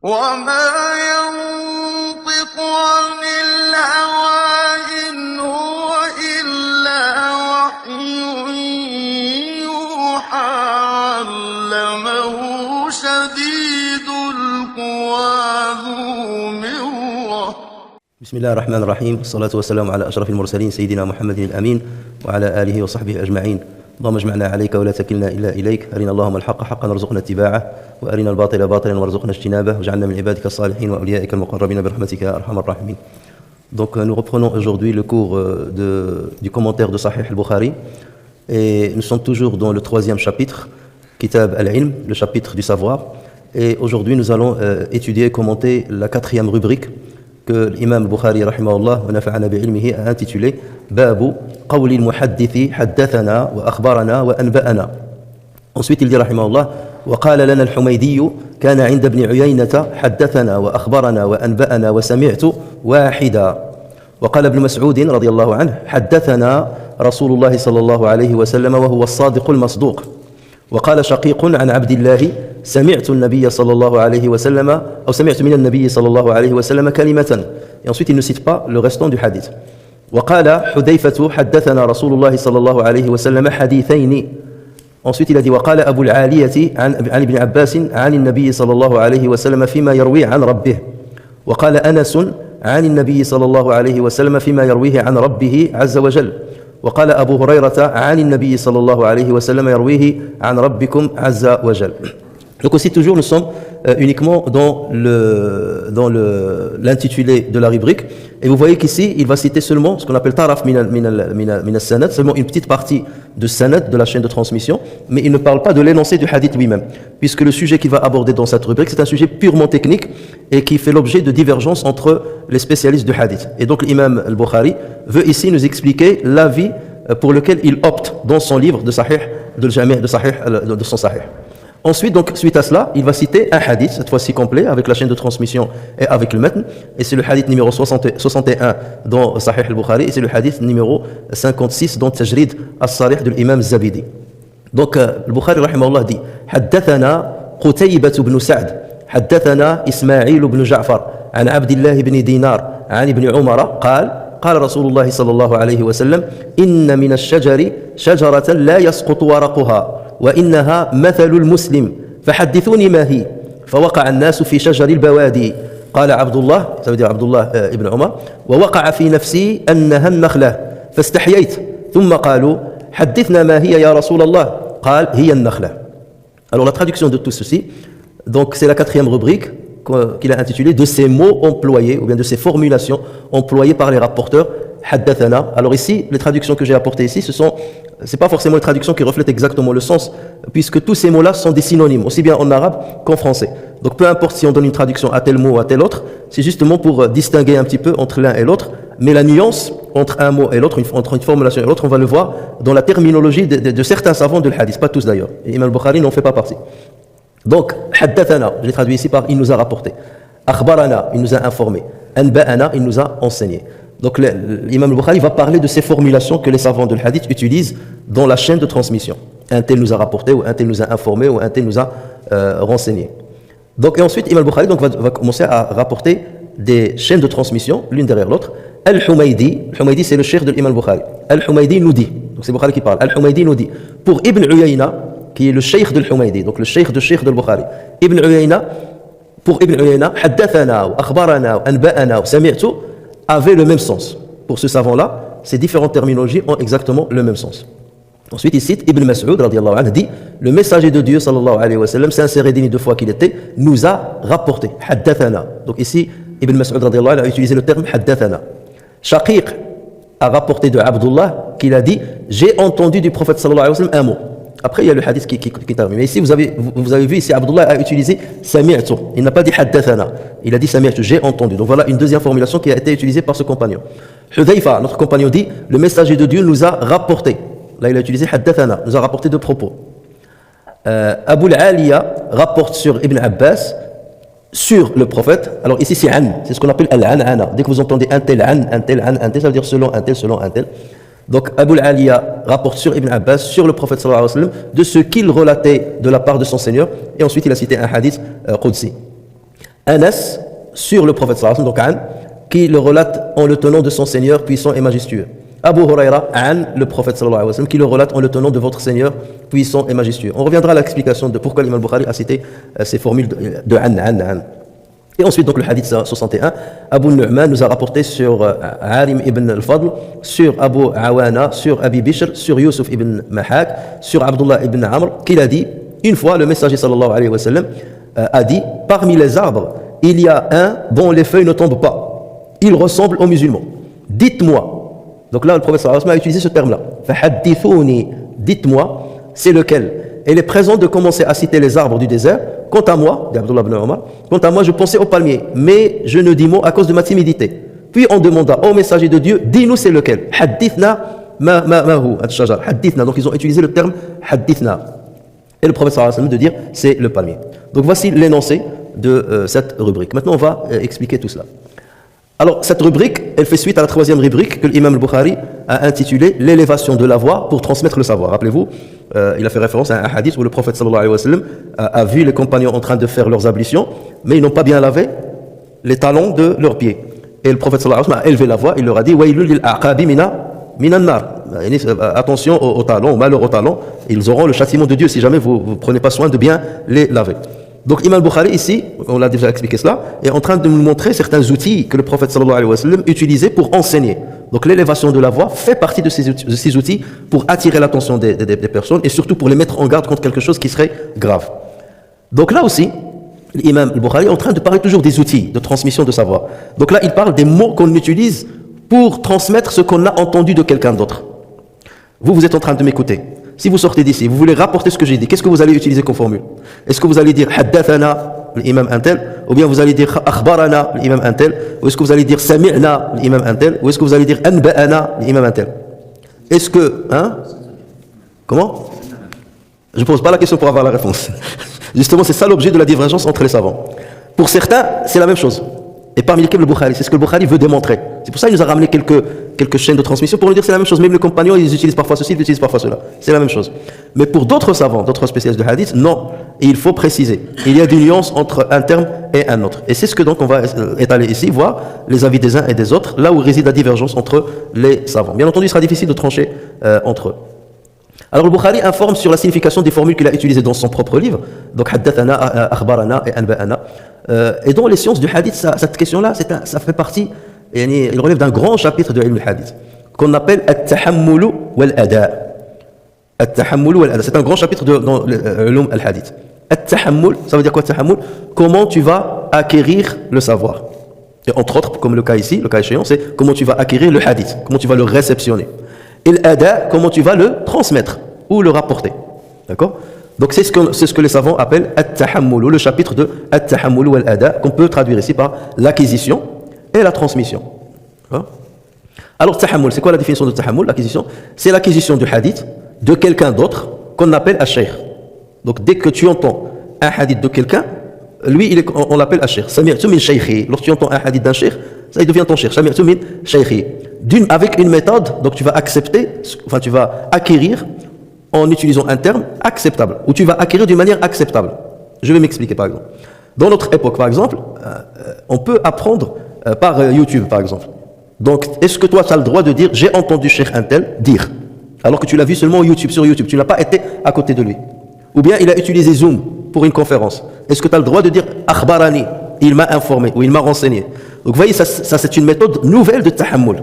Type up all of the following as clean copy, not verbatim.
وما ينطق عن الهوى إن هو إلا وحي يوحى علمه شديد القوى ذو مرة. بسم الله الرحمن الرحيم، والصلاة والسلام على أشرف المرسلين سيدنا محمد الأمين وعلى آله وصحبه أجمعين. اللهم اجمعنا عليك ولا تكلنا إلا إليك، أرنا اللهم الحق حقا وارزقنا اتباعه، وأرنا الباطل باطلا وارزقنا اجتنابه، واجعلنا من عبادك الصالحين وأوليائك المقربين برحمتك يا أرحم الراحمين. Donc nous reprenons aujourd'hui le cours du commentaire de Sahih al-Bukhari, et nous sommes toujours dans le troisième chapitre, Kitab al-Ilm, le chapitre du savoir, et aujourd'hui nous allons étudier et commenter la quatrième rubrique que l'imam al-Bukhari rahimahullah wa nafa'ana bi'ilmihi a intitulé Babu qawli al-muhaddithi haddathana wa akhbarana wa anba'ana. Ensuite il dit rahimahullah wa qala lana al-Humaydi kana 'inda ibn Uyaynata haddathana wa akhbarana wa anba'ana wa sami'tu wahida. وقال ابن مسعود رضي الله عنه حدثنا رسول الله صلى الله عليه وسلم وهو الصادق المصدوق. وقال شقيق عن عبد الله سمعت النبي صلى الله عليه وسلم أو سمعت من النبي صلى الله عليه وسلم كلمة. Et ensuite il ne cite pas le restant du hadith. وقال حذيفة حدثنا رسول الله صلى الله عليه وسلم حديثين. Ensuite il a dit وقال أبو العالية عن ابن عباس عن النبي صلى الله عليه وسلم فيما يروي عن ربه. وقال أنس عن النبي صلى الله عليه وسلم فيما يرويه عن ربه عز وجل. وقال أبو هريرة عن النبي صلى الله عليه وسلم يرويه عن ربكم عز وجل. Donc aussi toujours nous sommes uniquement dans l'intitulé de la rubrique, et vous voyez qu'ici il va citer seulement ce qu'on appelle taraf min al-sanad, seulement une petite partie de sanad, de la chaîne de transmission, mais il ne parle pas de l'énoncé du hadith lui-même, puisque le sujet qu'il va aborder dans cette rubrique c'est un sujet purement technique et qui fait l'objet de divergences entre les spécialistes du hadith. Et donc l'imam al-Bukhari veut ici nous expliquer l'avis pour lequel il opte dans son livre de Sahih, de son Sahih. Ensuite, donc, suite à cela, il va citer un hadith, cette fois-ci complet, avec la chaîne de transmission et avec le matn. Et c'est le hadith numéro 61 dans Sahih al-Bukhari, et c'est le hadith numéro 56 dans Tajrid al-Sarih de l'imam Zabidi. Donc, al-Bukhari, rahimahullah, dit حدثنا قتيبة بن سعد حدثنا إسماعيل بن جعفر عن عبد الله بن دينار عن ابن عمر قال رسول الله صلى الله عليه وسلم إن من الشجر شجرة لا يسقط ورقها وإنها مثل المسلم فحدثوني ما هي فوقع الناس في شجر البوادي قال عبد الله ابن عمر ووقع في نفسي أنها النخلة فاستحييت ثم قالوا حدثنا ما هي يا رسول الله قال هي النخلة. Alors la traduction de tout ceci, donc c'est la quatrième rubrique qu'il a intitulée de ces mots employés ou bien de ces formulations employées par les rapporteurs haddathana. Alors ici, les traductions que j'ai apportées ici, c'est pas forcément les traductions qui reflètent exactement le sens, puisque tous ces mots-là sont des synonymes, aussi bien en arabe qu'en français. Donc peu importe si on donne une traduction à tel mot ou à tel autre, c'est justement pour distinguer un petit peu entre l'un et l'autre, mais la nuance entre un mot et l'autre, entre une formulation et l'autre, on va le voir dans la terminologie de certains savants de l'hadith, pas tous d'ailleurs, et Imam al-Bukhari n'en fait pas partie. Donc, haddathana, je l'ai traduit ici par il nous a rapporté, akhbarana, il nous a informé, anba'ana, il nous a enseigné. Donc l'imam al-Bukhari va parler de ces formulations que les savants de l'hadith utilisent dans la chaîne de transmission. Un tel nous a rapporté, ou un tel nous a informé, ou un tel nous a renseigné. Donc, et ensuite, imam al-Bukhari va commencer à rapporter des chaînes de transmission, l'une derrière l'autre. Al-Humaydi c'est le cheikh de l'imam al-Bukhari. Al-Humaydi nous dit, donc c'est Bukhari qui parle, Al-Humaydi nous dit, pour Ibn Uyayna, qui est le cheikh de l'Humaydi, donc le cheikh de l'Bukhari, Ibn Uyayna, pour Ibn Uyayna, haddathana, ou akhbarana, ou anba'ana, ou sami'tu, avait le même sens. Pour ce savant-là, ces différentes terminologies ont exactement le même sens. Ensuite, il cite Ibn Mas'ud, radiyallahu anhu, dit le messager de Dieu, sallallahu alayhi wa sallam, sincère et digne de foi qu'il était, nous a rapporté, haddathana. Donc ici, Ibn Mas'ud, radiyallahu anhu, a utilisé le terme haddathana. Shaqiq a rapporté de Abdullah qu'il a dit j'ai entendu du prophète, sallallahu alayhi wa sallam, un mot. Après, il y a le hadith qui termine. Mais ici, vous avez vu, ici, Abdullah a utilisé sami'tu. Il n'a pas dit haddathana. Il a dit sami'tu, j'ai entendu. Donc voilà une deuxième formulation qui a été utilisée par ce compagnon. Hudhayfa, notre compagnon, dit le messager de Dieu nous a rapporté. Là, il a utilisé haddathana, nous a rapporté deux propos. Abu al-Aliya rapporte sur Ibn Abbas, sur le prophète. Alors ici, c'est an, c'est ce qu'on appelle al-an'ana. Dès que vous entendez un tel, ça veut dire selon un tel. Donc Abu al-Aliya rapporte sur Ibn Abbas, sur le prophète sallallahu alayhi wa sallam, de ce qu'il relatait de la part de son Seigneur, et ensuite il a cité un hadith qudsi. Anas sur le prophète sallallahu alayhi wa sallam, donc An, qui le relate en le tenant de son Seigneur puissant et majestueux. Abu Huraira, An, le prophète sallallahu alayhi wa sallam, qui le relate en le tenant de votre Seigneur puissant et majestueux. On reviendra à l'explication de pourquoi l'imam Bukhari a cité ces formules de An. Et ensuite, donc, le hadith 61, Abu Nu'man nous a rapporté sur Arim ibn al-Fadl, sur Abu Awana, sur Abi Bishr, sur Yusuf ibn Mahak, sur Abdullah ibn Amr, qu'il a dit, une fois, le messager sallallahu alayhi wa sallam a dit, parmi les arbres, il y a un dont les feuilles ne tombent pas. Il ressemble aux musulmans. Dites-moi. Donc là, le prophète sallallahu alayhi wa sallam a utilisé ce terme-là. Fahaddithouni, dites-moi, c'est lequel? Et il est présent de commencer à citer les arbres du désert. Quant à moi, dit Abdullah ibn Omar, quant à moi, je pensais au palmier, mais je ne dis mot à cause de ma timidité. Puis on demanda au messager de Dieu, dis-nous c'est lequel? Haddithna ma hu at-shajar. Haddithna. Donc ils ont utilisé le terme haddithna. Et le prophète sallallahu alayhi wa sallam de dire c'est le palmier. Donc voici l'énoncé de cette rubrique. Maintenant on va expliquer tout cela. Alors cette rubrique, elle fait suite à la troisième rubrique que l'imam al-Bukhari a intitulée l'élévation de la voix pour transmettre le savoir. Rappelez-vous, il a fait référence à un hadith où le prophète sallallahu alayhi wa sallam a vu les compagnons en train de faire leurs ablutions, mais ils n'ont pas bien lavé les talons de leurs pieds. Et le prophète sallallahu alayhi wa sallam a élevé la voix, il leur a dit waylul lil aqabi minan nar. Attention aux talons, au malheur aux talons, ils auront le châtiment de Dieu si jamais vous ne prenez pas soin de bien les laver. Donc Imam Bukhari ici, on l'a déjà expliqué cela, est en train de nous montrer certains outils que le prophète sallallahu alayhi wa sallam utilisait pour enseigner. Donc l'élévation de la voix fait partie de ces outils pour attirer l'attention des personnes et surtout pour les mettre en garde contre quelque chose qui serait grave. Donc là aussi, l'imam Bukhari est en train de parler toujours des outils de transmission de savoir. Donc là, il parle des mots qu'on utilise pour transmettre ce qu'on a entendu de quelqu'un d'autre. Vous êtes en train de m'écouter. Si vous sortez d'ici, vous voulez rapporter ce que j'ai dit, qu'est-ce que vous allez utiliser comme formule? Est-ce que vous allez dire haddathana, l'imam Antel, ou bien vous allez dire akhbarana, l'imam Antel, ou est-ce que vous allez dire sami'na, l'imam Antel, ou est-ce que vous allez dire anba'ana, l'imam Antel? Est-ce que, hein? Comment? Je ne pose pas la question pour avoir la réponse. Justement, c'est ça l'objet de la divergence entre les savants. Pour certains, c'est la même chose. Et parmi lesquels le Bukhari, c'est ce que le Bukhari veut démontrer. C'est pour ça qu'il nous a ramené quelques chaînes de transmission pour nous dire que c'est la même chose. Même les compagnons, ils utilisent parfois ceci, ils utilisent parfois cela. C'est la même chose. Mais pour d'autres savants, d'autres spécialistes de hadith, non. Et il faut préciser. Il y a des nuances entre un terme et un autre. Et c'est ce que donc on va étaler ici, voir les avis des uns et des autres, là où réside la divergence entre les savants. Bien entendu, il sera difficile de trancher entre eux. Alors le Bukhari informe sur la signification des formules qu'il a utilisées dans son propre livre, donc haddathana, akhbarana et anba'ana. Et dans les sciences du hadith, cette question-là, ça fait partie, il relève d'un grand chapitre de l'ilm du hadith, qu'on appelle at-tahammulu wal-ada. At-tahammulu wal-ada, c'est un grand chapitre dans l'ilm al-hadith. At-tahammul, ça veut dire quoi at-tahammul? Comment tu vas acquérir le savoir. Et entre autres, comme le cas ici, le cas échéant, c'est comment tu vas acquérir le hadith, comment tu vas le réceptionner. Et l'ada, comment tu vas le transmettre ou le rapporter. D'accord? Donc c'est ce que les savants appellent at-tahammulu, le chapitre de at-tahammulu wal-ada, qu'on peut traduire ici par l'acquisition et la transmission. Hein? Alors tahammul, c'est quoi la définition de tahammul? L'acquisition, c'est l'acquisition du hadith de quelqu'un d'autre qu'on appelle ash-shaykh. Donc dès que tu entends un hadith de quelqu'un, lui, on l'appelle ash-shaykh. Sami'tu min shaykhi. Lorsque tu entends un hadith d'un shaykh, ça il devient ton shaykh. Sami'tu min shaykhi. Avec une méthode, donc tu vas accepter, enfin tu vas acquérir en utilisant un terme acceptable, ou tu vas acquérir d'une manière acceptable. Je vais m'expliquer par exemple. Dans notre époque par exemple, on peut apprendre par YouTube par exemple. Donc est-ce que toi tu as le droit de dire j'ai entendu Cheikh Intel dire, alors que tu l'as vu seulement sur YouTube, tu n'as pas été à côté de lui. Ou bien il a utilisé Zoom pour une conférence. Est-ce que tu as le droit de dire akhbarani, il m'a informé ou il m'a renseigné. Donc vous voyez, ça c'est une méthode nouvelle de tahammul.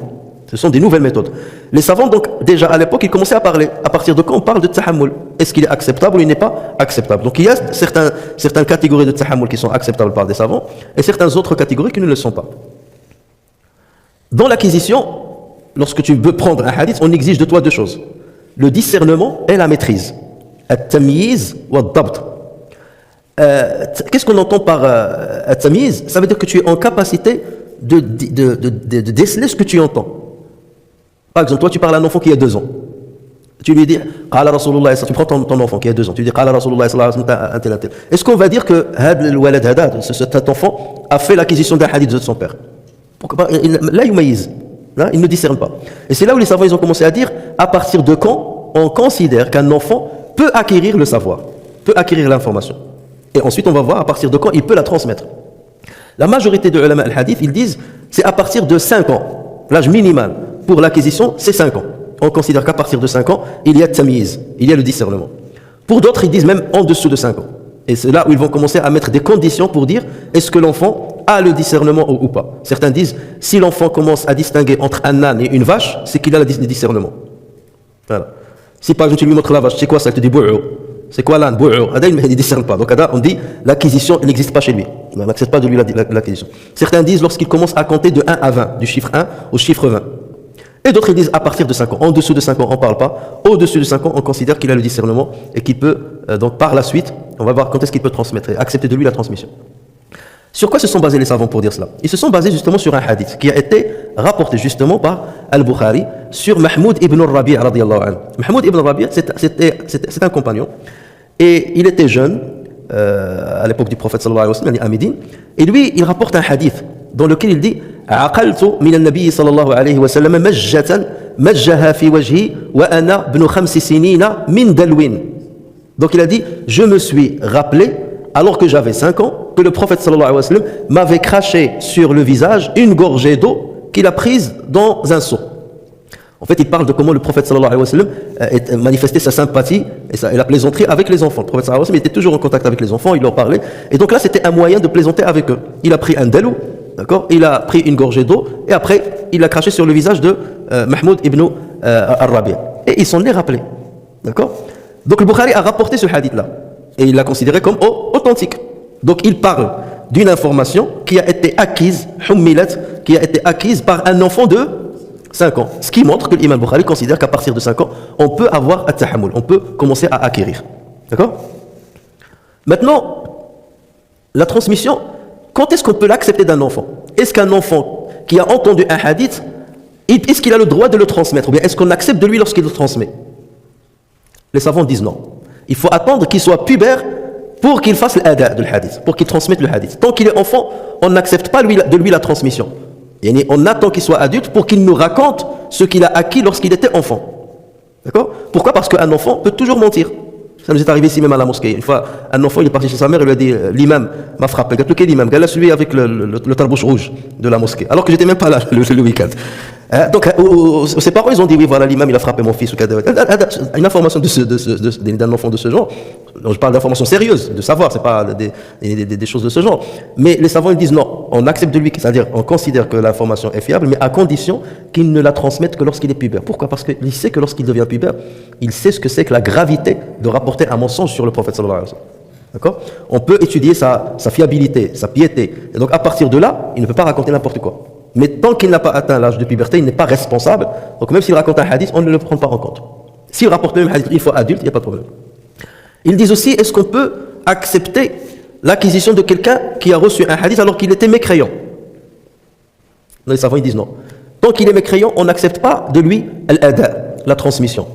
Ce sont des nouvelles méthodes. Les savants, donc, déjà à l'époque, ils commençaient à parler. À partir de quand on parle de tahammul? Est-ce qu'il est acceptable ou il n'est pas acceptable? Donc il y a certaines catégories de tahammul qui sont acceptables par des savants et certaines autres catégories qui ne le sont pas. Dans l'acquisition, lorsque tu veux prendre un hadith, on exige de toi deux choses. Le discernement et la maîtrise. At-tamyiz wa ad-dabt. Qu'est-ce qu'on entend par at-tamyiz? Ça veut dire que tu es en capacité de déceler ce que tu entends. Par exemple, toi tu parles à un enfant qui a 2 ans. Tu lui dis, Qala Rasulullah, tu prends ton enfant qui a 2 ans, tu dis, Qala Rasulullah, un tel. Est-ce qu'on va dire que cet enfant a fait l'acquisition d'un hadith de son père? Là, il ne discerne pas. Et c'est là où les savants ils ont commencé à dire, à partir de quand on considère qu'un enfant peut acquérir le savoir, peut acquérir l'information. Et ensuite, on va voir à partir de quand il peut la transmettre. La majorité de ulama al-hadith, ils disent c'est à partir de 5 ans. L'âge minimal pour l'acquisition, c'est 5 ans. On considère qu'à partir de 5 ans, il y a tamyiz, il y a le discernement. Pour d'autres, ils disent même en dessous de 5 ans. Et c'est là où ils vont commencer à mettre des conditions pour dire est-ce que l'enfant a le discernement ou pas. Certains disent si l'enfant commence à distinguer entre un âne et une vache, c'est qu'il a le discernement. Voilà. Si par exemple tu lui montres la vache, c'est quoi ça? Il te dit bou'ou. C'est quoi l'âne? Bou'ou. Il ne discerne pas. Donc on dit l'acquisition n'existe pas chez lui. On n'accepte pas de lui l'acquisition. Certains disent lorsqu'il commence à compter de 1 à 20, du chiffre 1 au chiffre 20. Et d'autres ils disent à partir de 5 ans. En dessous de 5 ans, on ne parle pas. Au-dessus de 5 ans, on considère qu'il a le discernement et qu'il peut, donc par la suite, on va voir quand est-ce qu'il peut transmettre, accepter de lui la transmission. Sur quoi se sont basés les savants pour dire cela? Ils se sont basés justement sur un hadith qui a été rapporté justement par Al-Bukhari sur Mahmoud ibn al-Rabi' radiyallahu anhu. Mahmoud ibn al-Rabi' c'est un compagnon et il était jeune à l'époque du prophète sallallahu alayhi wa sallam, à Médine, et lui il rapporte un hadith dans lequel il dit عقلت من النبي صلى الله عليه وسلم مجة مجها في وجهي وأنا ابن 5 سنين من دلو. Donc il a dit je me suis rappelé alors que j'avais 5 ans que le prophète sallallahu alayhi wa sallam m'avait craché sur le visage une gorgée d'eau qu'il a prise dans un seau. En fait, il parle de comment le prophète sallallahu alayhi wa sallam manifestait sa sympathie et la plaisanterie avec les enfants. Le prophète sallallahu alayhi wa sallam était toujours en contact avec les enfants, il leur parlait. Et donc là, c'était un moyen de plaisanter avec eux. Il a pris un dalou, d'accord? Il a pris une gorgée d'eau et après, il l'a craché sur le visage de Mahmoud ibn al-Rabi'. Et ils s'en est rappelés, d'accord? Donc le Bukhari a rapporté ce hadith-là et il l'a considéré comme authentique. Donc il parle d'une information qui a été acquise, qui a été acquise par un enfant de 5 ans. Ce qui montre que l'imam Bukhari considère qu'à partir de 5 ans, on peut avoir at-tahammul, on peut commencer à acquérir. D'accord? Maintenant, la transmission, quand est-ce qu'on peut l'accepter d'un enfant? Est-ce qu'un enfant qui a entendu un hadith, est-ce qu'il a le droit de le transmettre? Ou bien est-ce qu'on accepte de lui lorsqu'il le transmet? Les savants disent non. Il faut attendre qu'il soit pubère pour qu'il fasse l'ada du hadith, pour qu'il transmette le hadith. Tant qu'il est enfant, on n'accepte pas de lui la transmission. Et on attend qu'il soit adulte pour qu'il nous raconte ce qu'il a acquis lorsqu'il était enfant. D'accord? Pourquoi? Parce qu'un enfant peut toujours mentir. Ça nous est arrivé ici même à la mosquée. Une fois, un enfant, il est parti chez sa mère, il lui a dit l'imam m'a frappé. Quel imam? Il a celui avec le tarbouche rouge de la mosquée. Alors que j'étais même pas là le week-end. Donc, ses parents, ils ont dit oui, voilà, l'imam, il a frappé mon fils. Une information d'un enfant de ce genre, je parle d'informations sérieuses, de savoir, c'est pas des choses de ce genre. Mais les savants, ils disent non, on accepte de lui, c'est-à-dire on considère que l'information est fiable, mais à condition qu'il ne la transmette que lorsqu'il est pubère. Pourquoi? Parce qu'il sait que lorsqu'il devient pubère, il sait ce que c'est que la gravité de rapporter un mensonge sur le prophète sallallahu alayhi wa sallam. D'accord? On peut étudier sa fiabilité, sa piété. Et donc à partir de là, il ne peut pas raconter n'importe quoi. Mais tant qu'il n'a pas atteint l'âge de puberté, il n'est pas responsable. Donc même s'il raconte un hadith, on ne le prend pas en compte. S'il rapporte le même hadith une fois adulte, il n'y a pas de problème. Ils disent aussi, est-ce qu'on peut accepter l'acquisition de quelqu'un qui a reçu un hadith alors qu'il était mécréant? Les savants ils disent non. Tant qu'il est mécréant, on n'accepte pas de lui al-ada, la transmission.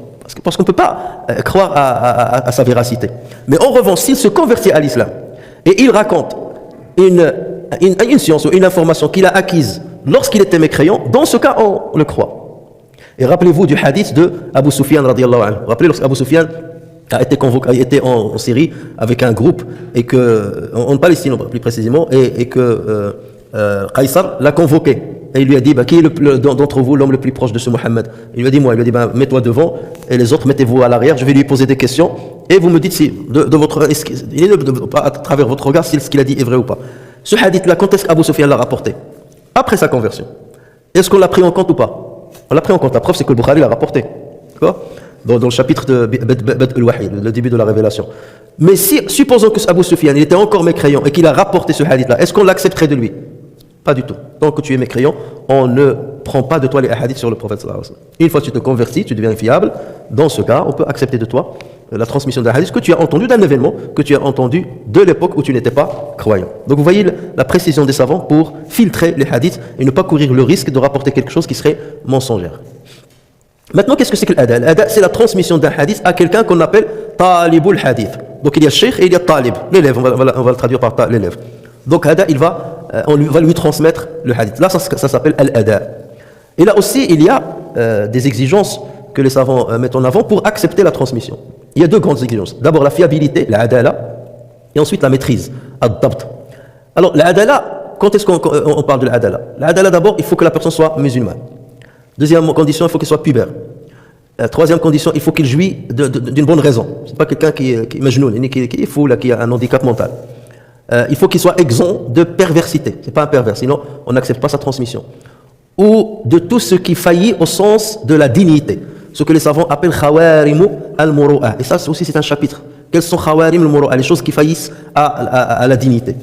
Parce qu'on ne peut pas croire à sa véracité. Mais en revanche, s'il se convertit à l'islam et il raconte une science ou une information qu'il a acquise lorsqu'il était mécréant, dans ce cas, on le croit. Et rappelez-vous du hadith de Abu Sufyan radiyallahu anhu. Rappelez lorsque Abu Sufyan a été en Syrie avec un groupe et que, en Palestine plus précisément, et que Qaysar l'a convoqué. Et il lui a dit, qui est d'entre vous l'homme le plus proche de ce Mohammed? Il lui a dit moi. Il lui a dit, mets-toi devant et les autres mettez-vous à l'arrière, je vais lui poser des questions et vous me dites si, à travers votre regard, si ce qu'il a dit est vrai ou pas. Ce hadith-là, quand est-ce qu'Abu Sufyan l'a rapporté? Après sa conversion. Est-ce qu'on l'a pris en compte ou pas? On l'a pris en compte. La preuve, c'est que le Bukhari l'a rapporté. D'accord? Dans le chapitre de Bad al-Wahy, le début de la révélation. Mais supposons que Abu Sufyan il était encore mécréant et qu'il a rapporté ce hadith-là, est-ce qu'on l'accepterait de lui? Pas du tout. Tant que tu es mécréant, on ne prend pas de toi les hadiths sur le prophète sallallahu alayhi wa sallam. Une fois que tu te convertis, tu deviens fiable. Dans ce cas, on peut accepter de toi la transmission d'un hadith que tu as entendu d'un événement, que tu as entendu de l'époque où tu n'étais pas croyant. Donc vous voyez la précision des savants pour filtrer les hadiths et ne pas courir le risque de rapporter quelque chose qui serait mensongère. Maintenant, qu'est-ce que c'est que l'ada? L'ada, c'est la transmission d'un hadith à quelqu'un qu'on appelle talibul hadith. Donc il y a sheikh et il y a talib, l'élève, on va le traduire par l'élève. Donc ada, on va lui transmettre le hadith. Là, ça s'appelle al-ada. Et là aussi, il y a des exigences que les savants mettent en avant pour accepter la transmission. Il y a deux grandes exigences. D'abord la fiabilité, la adala, et ensuite la maîtrise, ad-dabt. Alors la adala, quand est-ce qu'on parle de l'adala? L'adala, d'abord, il faut que la personne soit musulmane. Deuxième condition, il faut qu'il soit pubère. Troisième condition, il faut qu'il jouisse d'une bonne raison. C'est pas quelqu'un qui est majnoun, qui est fou, là, qui a un handicap mental. Il faut qu'il soit exempt de perversité. C'est pas un pervers, sinon on n'accepte pas sa transmission. Ou de tout ce qui faillit au sens de la dignité. Ce que les savants appellent khawarimu al-muru'a. Et ça aussi c'est un chapitre. Quels sont khawarim al-muru'a? Les choses qui faillissent à la dignité.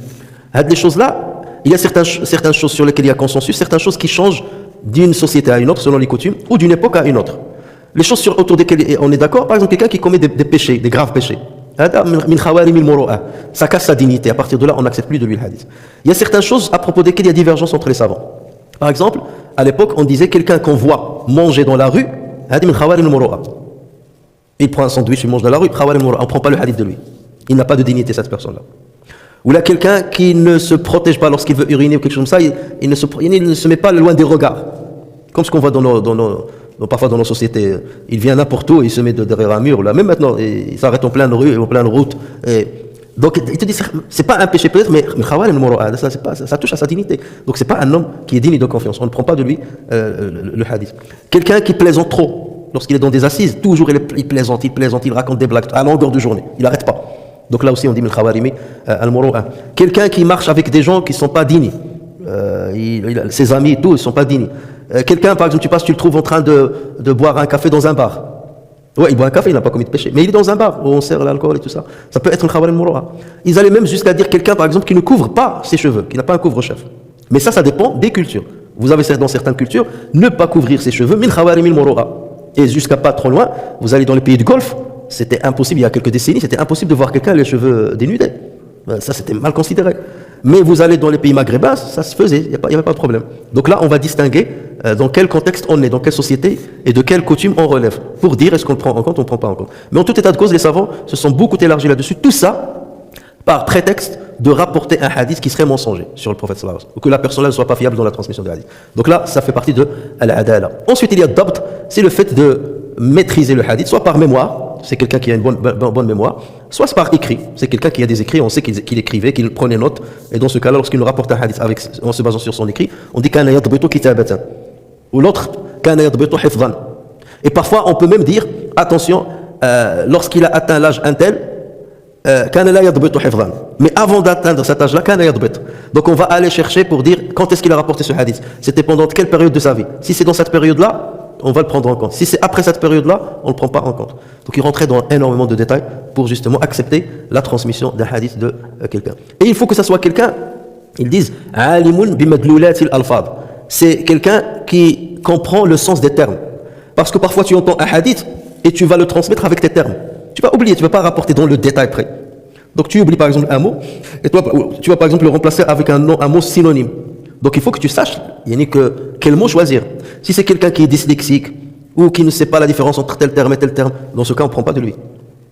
Les choses-là, il y a certaines choses sur lesquelles il y a consensus, certaines choses qui changent d'une société à une autre selon les coutumes, ou d'une époque à une autre. Les choses autour desquelles on est d'accord, par exemple quelqu'un qui commet des péchés, des graves péchés. Ça casse sa dignité. À partir de là, on n'accepte plus de lui le hadith. Il y a certaines choses à propos desquelles il y a divergence entre les savants. Par exemple, à l'époque, on disait quelqu'un qu'on voit manger dans la rue, il prend un sandwich, il mange dans la rue, on ne prend pas le hadith de lui. Il n'a pas de dignité, cette personne-là. Ou là, quelqu'un qui ne se protège pas lorsqu'il veut uriner ou quelque chose comme ça, il ne se met pas loin des regards. Comme ce qu'on voit parfois dans nos sociétés. Il vient n'importe où, il se met derrière un mur. Là. Même maintenant, il s'arrête en pleine rue, en pleine route. Donc, il te dit, c'est pas un péché peut-être, mais ça touche à sa dignité. Donc, c'est pas un homme qui est digne de confiance. On ne prend pas de lui le hadith. Quelqu'un qui plaisante trop, lorsqu'il est dans des assises, toujours il plaisante, il raconte des blagues à longueur de journée. Il n'arrête pas. Donc là aussi, on dit quelqu'un qui marche avec des gens qui ne sont pas dignes. Ses amis et tout, ils ne sont pas dignes. Quelqu'un, par exemple, tu le trouves en train de boire un café dans un bar. Ouais, il boit un café, il n'a pas commis de péché. Mais il est dans un bar où on sert l'alcool et tout ça. Ça peut être un khabar al-muru'a. Ils allaient même jusqu'à dire quelqu'un, par exemple, qui ne couvre pas ses cheveux, qui n'a pas un couvre-chef. Mais ça dépend des cultures. Vous avez dans certaines cultures, ne pas couvrir ses cheveux, min khawarim al-muru'a. Et jusqu'à pas trop loin, vous allez dans les pays du Golfe, c'était impossible, il y a quelques décennies, c'était impossible de voir quelqu'un les cheveux dénudés. Ça, c'était mal considéré. Mais vous allez dans les pays maghrébins, ça se faisait, il n'y avait pas de problème. Donc là, on va distinguer dans quel contexte on est, dans quelle société et de quelle coutume on relève, pour dire est-ce qu'on le prend en compte ou on ne prend pas en compte. Mais en tout état de cause, les savants se sont beaucoup élargis là-dessus. Tout ça par prétexte de rapporter un hadith qui serait mensonger sur le prophète sallallahu alayhi wa sallam, ou que la personne ne soit pas fiable dans la transmission du hadith. Donc là, ça fait partie de al-adala. Ensuite, il y a dabt, c'est le fait de maîtriser le hadith, soit par mémoire, c'est quelqu'un qui a une bonne mémoire, soit par écrit, c'est quelqu'un qui a des écrits, on sait qu'il écrivait, qu'il prenait note, et dans ce cas-là, lorsqu'il nous rapporte un hadith en se basant sur son écrit, on dit kana yadbitu kitabatan, ou l'autre kana yadbitu hifdhan. Et parfois, on peut même dire, attention, lorsqu'il a atteint l'âge un tel, kana la yadbitu hifdhan. Mais avant d'atteindre cet âge-là, kana yadbit. Donc on va aller chercher pour dire quand est-ce qu'il a rapporté ce hadith. C'était pendant quelle période de sa vie. Si c'est dans cette période-là, on va le prendre en compte. Si c'est après cette période-là, on ne le prend pas en compte. Donc il rentrait dans énormément de détails pour justement accepter la transmission d'un hadith de quelqu'un. Et il faut que ça soit quelqu'un, ils disent, alimun bimadlulatil alfad. C'est quelqu'un qui comprend le sens des termes. Parce que parfois tu entends un hadith et tu vas le transmettre avec tes termes. Tu vas oublier, tu ne vas pas rapporter dans le détail près. Donc tu oublies par exemple un mot, et toi tu vas par exemple le remplacer avec un mot synonyme. Donc il faut que tu saches quel mot choisir. Si c'est quelqu'un qui est dyslexique ou qui ne sait pas la différence entre tel terme et tel terme, dans ce cas on ne prend pas de lui.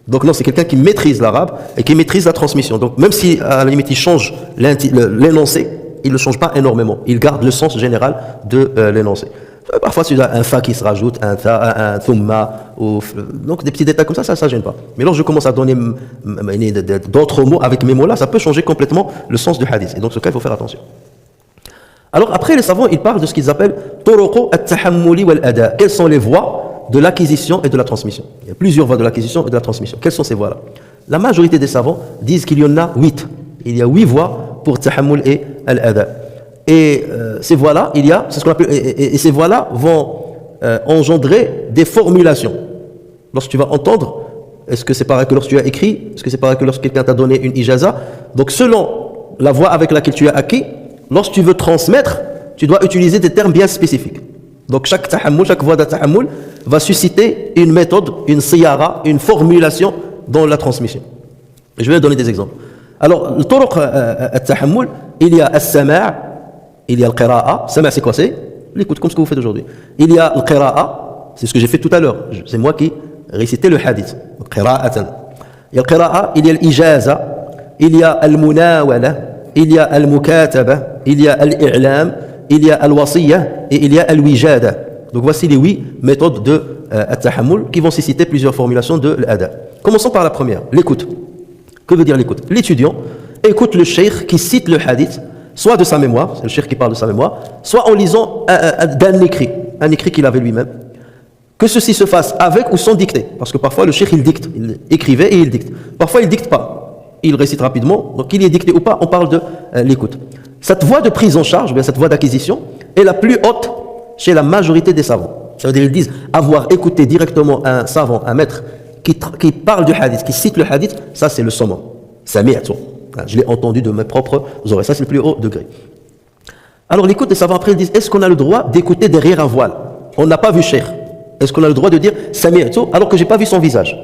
Donc non, c'est quelqu'un qui maîtrise l'arabe et qui maîtrise la transmission. Donc même si à la limite il change l'énoncé, il ne le change pas énormément. Il garde le sens général de l'énoncé. Parfois tu as un fa qui se rajoute, un tha, un thumma, donc des petits détails comme ça ne gêne pas. Mais lorsque je commence à donner d'autres mots avec mes mots-là, ça peut changer complètement le sens du hadith. Et donc ce cas il faut faire attention. Alors après les savants ils parlent de ce qu'ils appellent turuqu at-tahammuli wal-ada. Quelles sont les voies de l'acquisition et de la transmission? Il y a plusieurs voies de l'acquisition et de la transmission. Quelles sont ces voies-là? La majorité des savants disent qu'il y en a 8. Il y a 8 voies pour tahammul et al-ada. Et ces voies-là, c'est ce qu'on appelle, et ces voies-là vont engendrer des formulations. Lorsque tu vas entendre, est-ce que c'est pareil que lorsque tu as écrit? Est-ce que c'est pareil que lorsque quelqu'un t'a donné une ijaza? Donc selon la voie avec laquelle tu as acquis, lorsque tu veux transmettre, tu dois utiliser des termes bien spécifiques. Donc chaque voie de tahammul va susciter une méthode, une siyara, une formulation dans la transmission. Je vais donner des exemples. Alors, le turuq at-tahammul, il y a as-sama', il y a le qira'a. Sama' c'est quoi? C'est l'écoute, comme ce que vous faites aujourd'hui. Il y a le qira'a, c'est ce que j'ai fait tout à l'heure. C'est moi qui récitais le hadith. Qira'atan. Il y a le qira'a, il y a l'ijaza, il y a al-munawala, il y a al-mukataba, il y a al-i'lam, il y a al-wasiyya et il y a al-wijada. Donc voici les 8 méthodes de at-tahammul qui vont susciter plusieurs formulations de l'ada. Commençons par la première, l'écoute. Que veut dire l'écoute? L'étudiant écoute le cheikh qui cite le hadith soit de sa mémoire, c'est le cheikh qui parle de sa mémoire, soit en lisant un écrit qu'il avait lui-même. Que ceci se fasse avec ou sans dicter, parce que parfois le cheikh il dicte, il écrivait et il dicte. Parfois il dicte pas, il récite rapidement, donc qu'il y ait dicté ou pas, on parle de l'écoute. Cette voie de prise en charge, bien cette voie d'acquisition, est la plus haute chez la majorité des savants. Ça veut dire qu'ils disent avoir écouté directement un savant, un maître qui parle du hadith, qui cite le hadith, ça c'est le summum. Sami'tu. Je l'ai entendu de mes propres oreilles, ça c'est le plus haut degré. Alors l'écoute des savants après ils disent, est-ce qu'on a le droit d'écouter derrière un voile? On n'a pas vu cheikh. Est-ce qu'on a le droit de dire Sami'tu alors que j'ai pas vu son visage?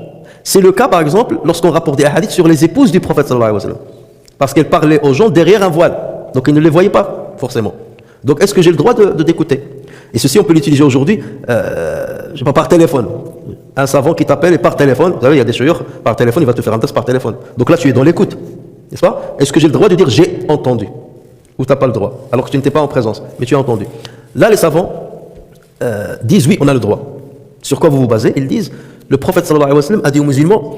C'est le cas par exemple lorsqu'on rapporte des hadiths sur les épouses du prophète sallallahu alayhi wa sallam. Parce qu'elles parlaient aux gens derrière un voile. Donc ils ne les voyaient pas forcément. Donc est-ce que j'ai le droit d'écouter? Et ceci on peut l'utiliser aujourd'hui, je sais pas, par téléphone. Un savant qui t'appelle et par téléphone, vous savez il y a des chouïrs, par téléphone il va te faire un test par téléphone. Donc là tu es dans l'écoute, n'est-ce pas? Est-ce que j'ai le droit de dire j'ai entendu? Ou tu n'as pas le droit, alors que tu n'étais pas en présence, mais tu as entendu. Là les savants disent oui on a le droit. Sur quoi vous vous basez? Ils disent, le prophète sallallahu alayhi wa sallam a dit aux musulmans,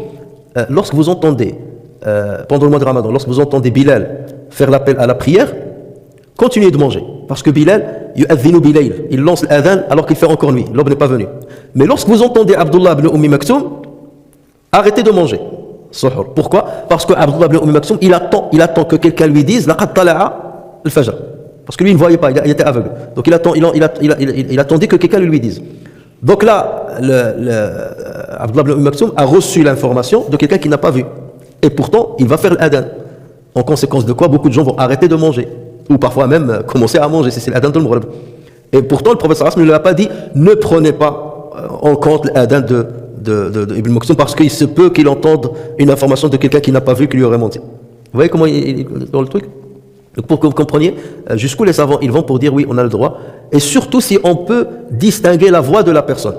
lorsque vous entendez, pendant le mois de Ramadan, lorsque vous entendez Bilal faire l'appel à la prière, continuez de manger. Parce que Bilal, yu'adhinu bilayl, il lance l'adhan alors qu'il fait encore nuit, l'aube n'est pas venue. Mais lorsque vous entendez Abdullah ibn Ummi Maktoum, arrêtez de manger. Suhur. Pourquoi? Parce que Abdullah ibn Ummi Maktoum, il attend que quelqu'un lui dise, laqad tala'a al-fajr. Parce que lui il ne voyait pas, il était aveugle. Donc il attendait que quelqu'un lui dise. Donc là, Abdullah ibn Umm Maktoum a reçu l'information de quelqu'un qui n'a pas vu. Et pourtant, il va faire l'adhan. En conséquence de quoi, beaucoup de gens vont arrêter de manger. Ou parfois même commencer à manger, si c'est l'adhan de l'mughrib. Et pourtant, le prophète sallallahu alayhi wa sallam ne lui a pas dit, ne prenez pas en compte l'adhan d'Ibn Maktoum parce qu'il se peut qu'il entende une information de quelqu'un qui n'a pas vu, qui lui aurait menti. Vous voyez comment il est dans le truc? Donc pour que vous compreniez jusqu'où les savants ils vont pour dire oui on a le droit, et surtout si on peut distinguer la voix de la personne.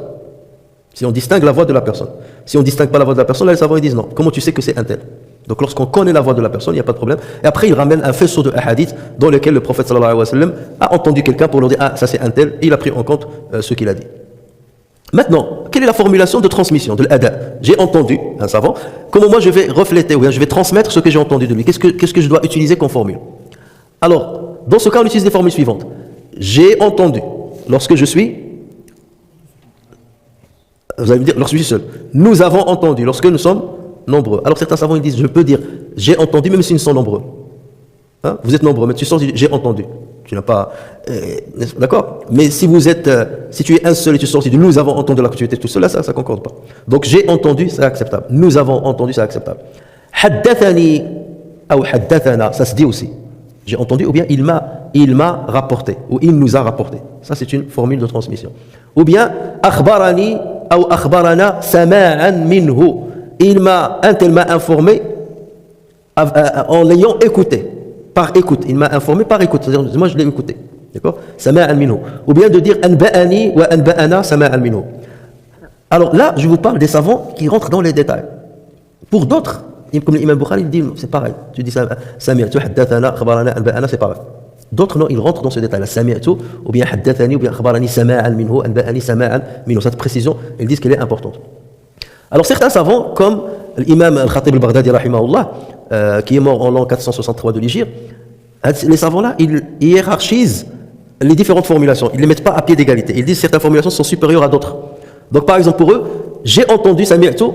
Si on distingue la voix de la personne. Si on ne distingue pas la voix de la personne, là les savants ils disent non. Comment tu sais que c'est un tel? Donc lorsqu'on connaît la voix de la personne, il n'y a pas de problème. Et après il ramène un faisceau de hadiths dans lequel le prophète sallallahu alayhi wa sallam a entendu quelqu'un pour leur dire ah ça c'est un tel, et il a pris en compte ce qu'il a dit. Maintenant, quelle est la formulation de transmission de l'ada? J'ai entendu un savant, comment moi je vais refléter ou bien je vais transmettre ce que j'ai entendu de lui? Qu'est-ce que je dois utiliser comme formule? Alors, dans ce cas, on utilise les formules suivantes. J'ai entendu, lorsque je suis, vous allez me dire, lorsque je suis seul. Nous avons entendu, lorsque nous sommes nombreux. Alors certains savants ils disent, je peux dire, j'ai entendu même s'ils sont nombreux. Hein? Vous êtes nombreux, mais tu sors, j'ai entendu. Tu n'as pas, d'accord? Mais si vous êtes, si tu es un seul et tu sors, si nous avons entendu là que tu étais tout seul, là ça ne concorde pas. Donc j'ai entendu, c'est acceptable. Nous avons entendu, c'est acceptable. Haddathani ou haddathana, ça se dit aussi. J'ai entendu, ou bien il m'a rapporté, ou il nous a rapporté. Ça, c'est une formule de transmission. Ou bien, akhbarani ou akhbarana sama'an minhu. Un tel m'a informé en l'ayant écouté, par écoute. Il m'a informé par écoute, c'est-à-dire, moi je l'ai écouté. D'accord? Sama'an minhu. Ou bien de dire anba'ani wa anba'ana sama'an minhu. Alors là, je vous parle des savants qui rentrent dans les détails. Pour d'autres, comme l'imam Bukhari, il dit c'est pareil. Tu dis sami'tu, haddathana, akhbarana, anba'ana, c'est pareil. D'autres non, ils rentrent dans ce détail. Sami'tu, ou bien haddathani, ou bien akhbarani sama'an minhu, anba'ani sama'an minhu. Cette précision, ils disent qu'elle est importante. Alors certains savants, comme l'imam al-Khatib al-Baghdadi, rahimahullah, qui est mort en l'an 463 de l'Hégire, les savants-là, ils hiérarchisent les différentes formulations. Ils ne les mettent pas à pied d'égalité. Ils disent que certaines formulations sont supérieures à d'autres. Donc par exemple pour eux, j'ai entendu sami'tu,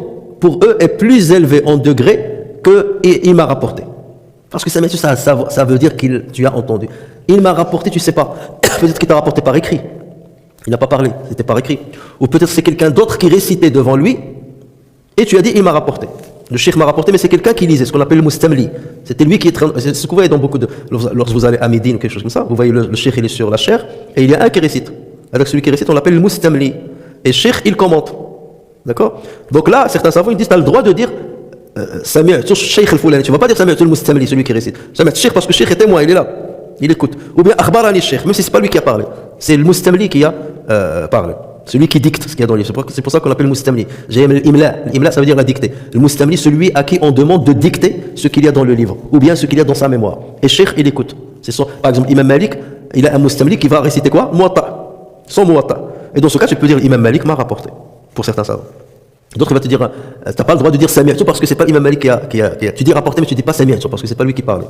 pour eux est plus élevé en degré que il m'a rapporté. Parce que ça veut dire que tu as entendu. Il m'a rapporté, tu ne sais pas. Peut-être qu'il t'a rapporté par écrit. Il n'a pas parlé, c'était par écrit. Ou peut-être c'est quelqu'un d'autre qui récitait devant lui et tu as dit il m'a rapporté. Le cheikh m'a rapporté, mais c'est quelqu'un qui lisait, ce qu'on appelle le mustamli. C'était lui qui est. C'est ce que vous voyez dans beaucoup de. Lorsque vous allez à Médine ou quelque chose comme ça, vous voyez le cheikh il est sur la chaire et il y a un qui récite. Avec celui qui récite, on l'appelle le mustamli. Et le cheikh il commente. D'accord? Donc là, certains savants ils disent tu as le droit de dire Sami'tu Cheikh al-Fulani. Tu ne vas pas dire Sami'tu al-Mustamli, celui qui récite. Sami'tu Cheikh parce que Cheikh est témoin, il est là. Il écoute. Ou bien Akhbarani Cheikh, même si ce n'est pas lui qui a parlé. C'est le Mustamli qui a parlé. Celui qui dicte ce qu'il y a dans le livre. C'est pour ça qu'on l'appelle Mustamli. J'ai l'imla. L'imla, ça veut dire la dictée. Le Mustamli, celui à qui on demande de dicter ce qu'il y a dans le livre. Ou bien ce qu'il y a dans sa mémoire. Et Cheikh, il écoute. Par exemple, Imam Malik, il a un Mustamli qui va réciter quoi? Muwatta. Son Muwatta. Et dans ce cas, tu peux dire Imam Malik m'a rapporté. Pour certains savants. D'autres, il va te dire, tu n'as pas le droit de dire Sami'tu parce que c'est pas l'imam Malik qui a. Tu dis rapporté, mais tu dis pas Sami'tu parce que c'est pas lui qui parle.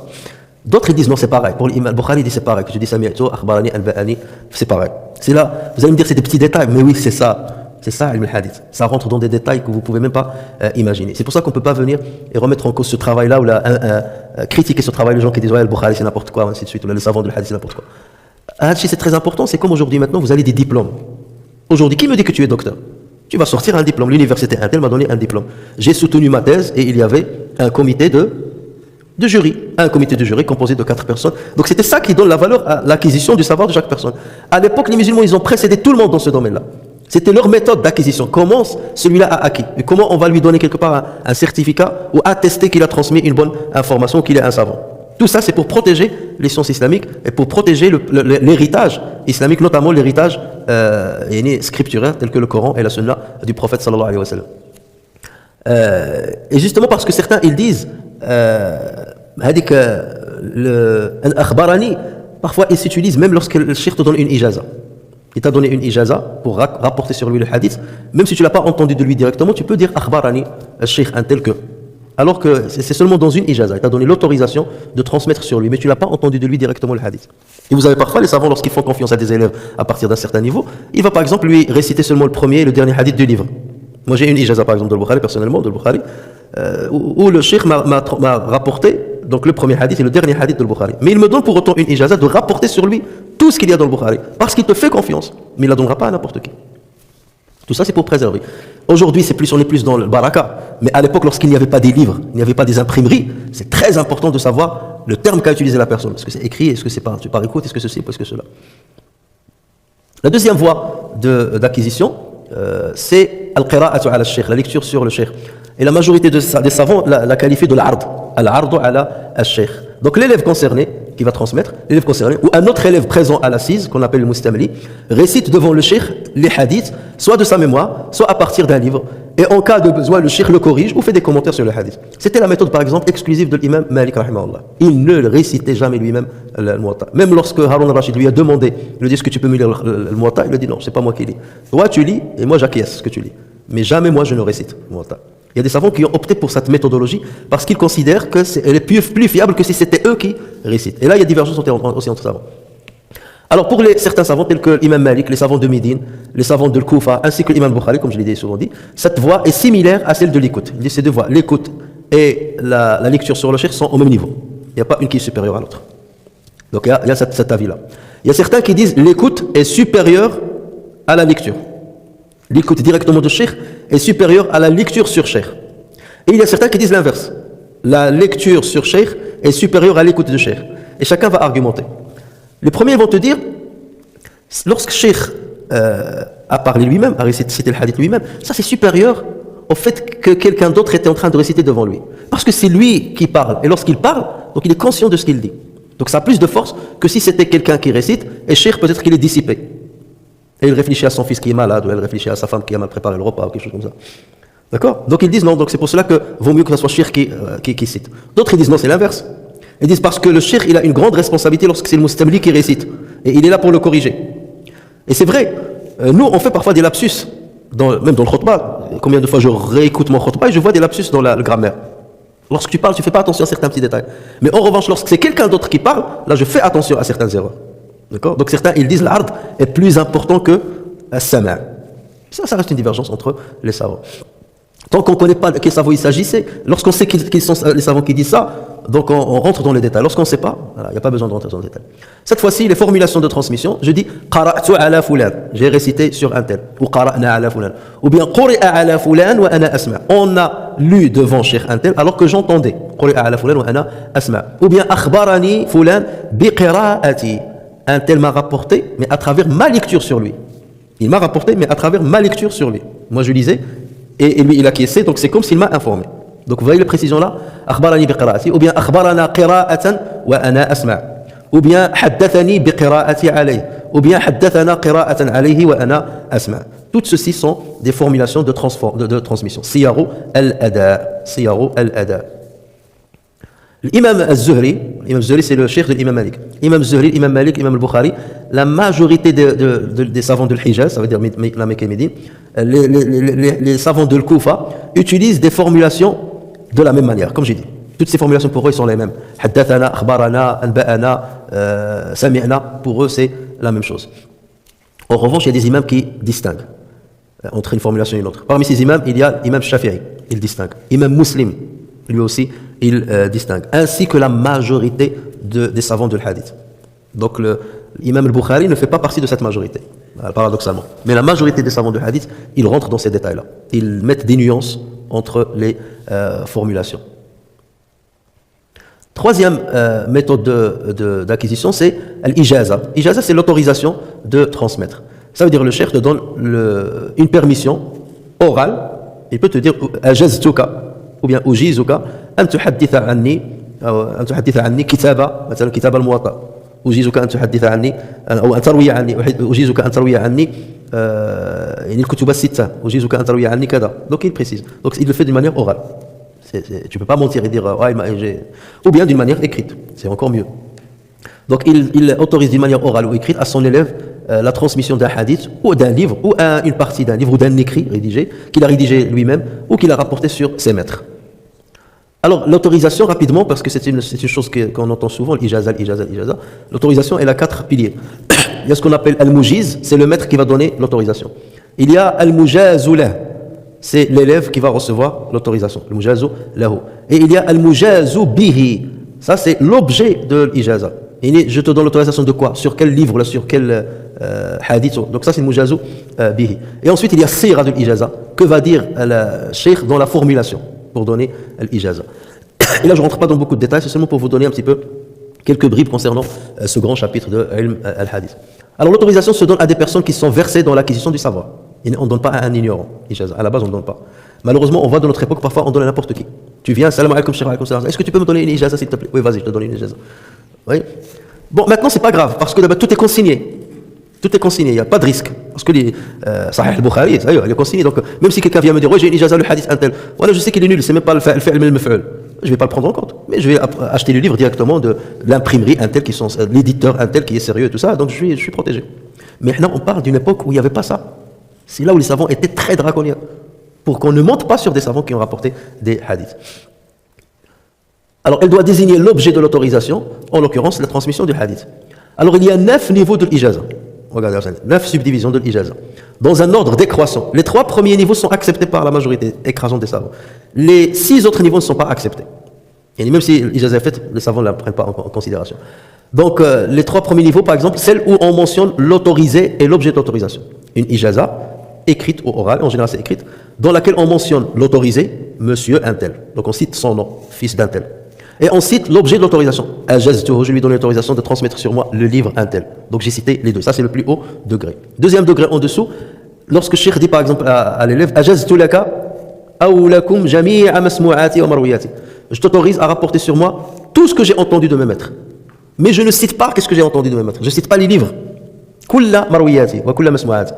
D'autres ils disent non, c'est pareil. Pour l'imam Bukhari, il dit c'est pareil. Que tu dis Sami'tu, Akhbarani, Anba'ani, c'est pareil. C'est là, vous allez me dire c'est des petits détails, mais oui, c'est ça. C'est ça, le hadith. Ça rentre dans des détails que vous ne pouvez même pas imaginer. C'est pour ça qu'on ne peut pas venir et remettre en cause ce travail-là, ou critiquer ce travail, les gens qui disent ouais, le Bukhari c'est n'importe quoi, ainsi de suite, ou les savants de hadith c'est n'importe quoi. Hadith c'est très important, c'est comme aujourd'hui maintenant, vous avez des diplômes. Aujourd'hui, qui me dit que tu es docteur? Tu vas sortir un diplôme. L'université Intel m'a donné un diplôme. J'ai soutenu ma thèse et il y avait un comité de jury. Un comité de jury composé de 4 personnes. Donc c'était ça qui donne la valeur à l'acquisition du savoir de chaque personne. À l'époque, les musulmans, ils ont précédé tout le monde dans ce domaine-là. C'était leur méthode d'acquisition. Comment celui-là a acquis? Et comment on va lui donner quelque part un certificat ou attester qu'il a transmis une bonne information ou qu'il est un savant? Tout ça, c'est pour protéger les sciences islamiques et pour protéger l'héritage islamique, notamment l'héritage scripturaire tel que le Coran et la Sunna du prophète sallallahu alayhi wa sallam. Et justement parce que certains, ils disent al-akhbarani, parfois il s'utilise même lorsque le cheikh te donne une ijaza. Il t'a donné une ijaza pour rapporter sur lui le hadith. Même si tu ne l'as pas entendu de lui directement, tu peux dire akhbarani, al-cheikh un tel que. Alors que c'est seulement dans une ijaza. Il t'a donné l'autorisation de transmettre sur lui, mais tu ne l'as pas entendu de lui directement le hadith. Et vous avez parfois les savants, lorsqu'ils font confiance à des élèves à partir d'un certain niveau, il va par exemple lui réciter seulement le premier et le dernier hadith du livre. Moi j'ai une ijaza par exemple de Bukhari, personnellement, de Bukhari, où le cheikh m'a rapporté donc le premier hadith et le dernier hadith de Bukhari. Mais il me donne pour autant une ijaza de rapporter sur lui tout ce qu'il y a dans le Bukhari, parce qu'il te fait confiance, mais il ne la donnera pas à n'importe qui. Tout ça c'est pour préserver. Aujourd'hui on est plus dans le baraka, mais à l'époque lorsqu'il n'y avait pas des livres, il n'y avait pas des imprimeries, c'est très important de savoir le terme qu'a utilisé la personne. Est-ce que c'est écrit, est-ce que c'est par écoute, est-ce que ceci, est-ce que cela. La deuxième voie d'acquisition, c'est al-qira'atu ala al-shaykh, la lecture sur le shaykh. Et la majorité des savants la qualifient de l'ard, al-ardu ala al-shaykh. Donc l'élève concerné qui va transmettre, l'élève concerné, ou un autre élève présent à l'assise, qu'on appelle le mustamli, récite devant le cheikh les hadiths, soit de sa mémoire, soit à partir d'un livre. Et en cas de besoin, le cheikh le corrige ou fait des commentaires sur le hadith. C'était la méthode, par exemple, exclusive de l'imam Malik, rahimahullah. Il ne récitait jamais lui-même le Muwatta. Même lorsque Harun al-Rashid lui a demandé, il lui dit, est-ce que tu peux me lire le Muwatta? Il lui a dit, non, c'est pas moi qui lis. Toi, tu lis, et moi, j'acquiesce ce que tu lis. Mais jamais moi, je ne récite le Muwatta. Il y a des savants qui ont opté pour cette méthodologie parce qu'ils considèrent qu'elle est plus fiable que si c'était eux qui récitent. Et là, il y a divergence aussi entre savants. Alors, pour certains savants, tels que l'imam Malik, les savants de Médine, les savants de Koufa, ainsi que l'imam Bukhari, comme je l'ai souvent dit, cette voie est similaire à celle de l'écoute. Il dit ces deux voies, l'écoute et la lecture sur le cheikh sont au même niveau. Il n'y a pas une qui est supérieure à l'autre. Donc, il y a cet avis-là. Il y a certains qui disent l'écoute est supérieure à la lecture. L'écoute directement de cheikh est supérieure à la lecture sur cheikh. Et il y a certains qui disent l'inverse. La lecture sur cheikh est supérieure à l'écoute de cheikh. Et chacun va argumenter. Les premiers vont te dire, lorsque cheikh a parlé lui-même, a récité le hadith lui-même, ça c'est supérieur au fait que quelqu'un d'autre était en train de réciter devant lui. Parce que c'est lui qui parle. Et lorsqu'il parle, donc il est conscient de ce qu'il dit. Donc ça a plus de force que si c'était quelqu'un qui récite, et cheikh peut-être qu'il est dissipé. Et il réfléchit à son fils qui est malade, ou elle réfléchit à sa femme qui a mal préparé le repas, ou quelque chose comme ça. D'accord? Donc ils disent non, donc c'est pour cela que vaut mieux que ce soit cheikh qui cite. D'autres ils disent non, c'est l'inverse. Ils disent parce que le cheikh il a une grande responsabilité lorsque c'est le mustamli qui récite. Et il est là pour le corriger. Et c'est vrai, nous on fait parfois des lapsus, même dans le khutbah. Combien de fois je réécoute mon khutbah et je vois des lapsus dans le grammaire. Lorsque tu parles, tu ne fais pas attention à certains petits détails. Mais en revanche, lorsque c'est quelqu'un d'autre qui parle, là je fais attention à certaines erreurs. D'accord? Donc certains ils disent l'ard est plus important que as-sama'. Ça reste une divergence entre les savants. Tant qu'on ne connaît pas de quels savants il s'agissait, lorsqu'on sait qu'ils sont les savants qui disent ça, donc on rentre dans les détails. Lorsqu'on ne sait pas, il n'y a pas besoin de rentrer dans les détails. Cette fois-ci, les formulations de transmission, je dis qara'tu ala fulan, j'ai récité sur un tel, ou qara'na ala fulan, ou bien quri'a ala fulan wa ana asma'. On a lu devant Cheikh un tel alors que j'entendais. Quri'a ala fulan wa ana asma'. Ou bien akhbarani fulan bi qira'ati. Un tel m'a rapporté, mais à travers ma lecture sur lui. Il m'a rapporté, mais à travers ma lecture sur lui. Moi, je lisais, et lui, il acquiesçait, donc c'est comme s'il m'a informé. Donc, vous voyez les précisions là? Akhbarani bi qira'ati, ou bien akhbarana qira'atan wa ana asma'. Ou bien haddathani bi qira'ati alayhi, ou bien haddathana qira'atan alayhi wa ana asma'. Toutes ceci sont des formulations de transmission. Siyaru al-ada. Siyaru al-ada. L'imam al-Zuhri c'est le cheikh de l'imam Malik. Imam al-Zuhri, l'imam Malik, l'imam al-Bukhari, la majorité des savants de l'Hijaz, ça veut dire la Mecque et Médine, les savants de l'Koufa utilisent des formulations de la même manière, comme j'ai dit. Toutes ces formulations pour eux ils sont les mêmes. Haddathana, akhbarana, anba'ana, sami'na, pour eux c'est la même chose. En revanche, il y a des imams qui distinguent entre une formulation et une autre. Parmi ces imams, il y a l'imam Shafi'i, il distingue. Imam Muslim, lui aussi, il distingue. Ainsi que la majorité des savants de l'hadith. Donc l'imam al-Bukhari ne fait pas partie de cette majorité, paradoxalement. Mais la majorité des savants de l'hadith, ils rentrent dans ces détails-là. Ils mettent des nuances entre les formulations. Troisième méthode d'acquisition, c'est l'ijaza. L'ijaza, c'est l'autorisation de transmettre. Ça veut dire le cheikh te donne une permission orale. Il peut te dire ajaztuka ou bien ujizuka an tuhadditha anni kitaba, مثلا كتاب الموطأ. ujizuka an tuhadditha anni ou an tarwiya anni, ujizuka an tarwiya anni الكتب الستة, ujizuka an tarwiya anni kada. Donc il précise. Donc il le fait d'une manière orale. Tu ne peux pas mentir et dire ou bien d'une manière écrite, c'est encore mieux. Donc il autorise d'une manière orale ou écrite à son élève la transmission d'un hadith ou d'un livre ou une partie d'un livre ou d'un écrit rédigé qu'il a rédigé lui-même ou qu'il a rapporté sur ses maîtres. Alors l'autorisation rapidement, parce que c'est une chose qu'on entend souvent, l'ijaza. L'autorisation elle a 4 piliers. Il y a ce qu'on appelle al-mujiz, c'est le maître qui va donner l'autorisation. Il y a al-mujazulah, c'est l'élève qui va recevoir l'autorisation, le mujazu lahu. Et il y a al-mujazu bihi, ça c'est l'objet de l'ijaza. Je te donne l'autorisation de quoi? Sur quel livre, sur quel hadith? Donc ça c'est le mujazu bihi. Et ensuite il y a sira de l'ijaza. Que va dire le cheikh dans la formulation pour donner l'ijaza? Et là je ne rentre pas dans beaucoup de détails, c'est seulement pour vous donner un petit peu quelques bribes concernant ce grand chapitre de ilm al-hadith. Alors l'autorisation se donne à des personnes qui sont versées dans l'acquisition du savoir. Et on ne donne pas à un ignorant, ijaza. À la base, on ne donne pas. Malheureusement, on voit dans notre époque, parfois, on donne à n'importe qui. Tu viens, salam alaikum, cheikh alaikum salam. Est-ce que tu peux me donner une ijaza, s'il te plaît? Oui, vas-y, je te donne une ijaza. Oui. Bon, maintenant, c'est pas grave, parce que d'abord, tout est consigné. Tout est consigné, il n'y a pas de risque. Parce que Sahih al-Bukhari, il est consigné. Donc, même si quelqu'un vient me dire, oui, j'ai une ijaza, le hadith, un tel. Voilà, je sais qu'il est nul, c'est même pas le fi'l, mais le maf'ul. Je ne vais pas le prendre en compte. Mais je vais acheter le livre directement de l'imprimerie, un tel qui sont, l'éditeur, un tel qui est sérieux et tout ça. Donc, je suis protégé. Mais maintenant, on parle d'une époque où il n'y avait pas ça. C'est là où les savants étaient très draconiens, pour qu'on ne monte pas sur des savants qui ont rapporté des hadiths. Alors, elle doit désigner l'objet de l'autorisation, en l'occurrence la transmission du hadith. Alors, il y a 9 niveaux de l'ijaza. Regardez, 9 subdivisions de l'ijaza. Dans un ordre décroissant. Les 3 premiers niveaux sont acceptés par la majorité écrasante des savants. Les 6 autres niveaux ne sont pas acceptés. Et même si l'ijaza est faite, les savants ne la prennent pas en considération. Donc, les 3 premiers niveaux, par exemple, celles où on mentionne l'autorisé et l'objet d'autorisation. Une ijaza, écrite ou orale, en général c'est écrite, dans laquelle on mentionne l'autorisé, monsieur un tel. Donc on cite son nom, fils d'un tel. Et on cite l'objet de l'autorisation. Ajaztuhu, je lui donne l'autorisation de transmettre sur moi le livre un tel. Donc j'ai cité les deux. Ça c'est le plus haut degré. Deuxième degré en dessous, lorsque Cheikh dit par exemple à l'élève, Ajaztu laka aw lakum jami'a masmu'ati wa marwiyati. Je t'autorise à rapporter sur moi tout ce que j'ai entendu de mes maîtres. Mais je ne cite pas qu'est-ce que j'ai entendu de mes maîtres. Je ne cite pas les livres. Kulla marwiyati wa kulla masmu'ati.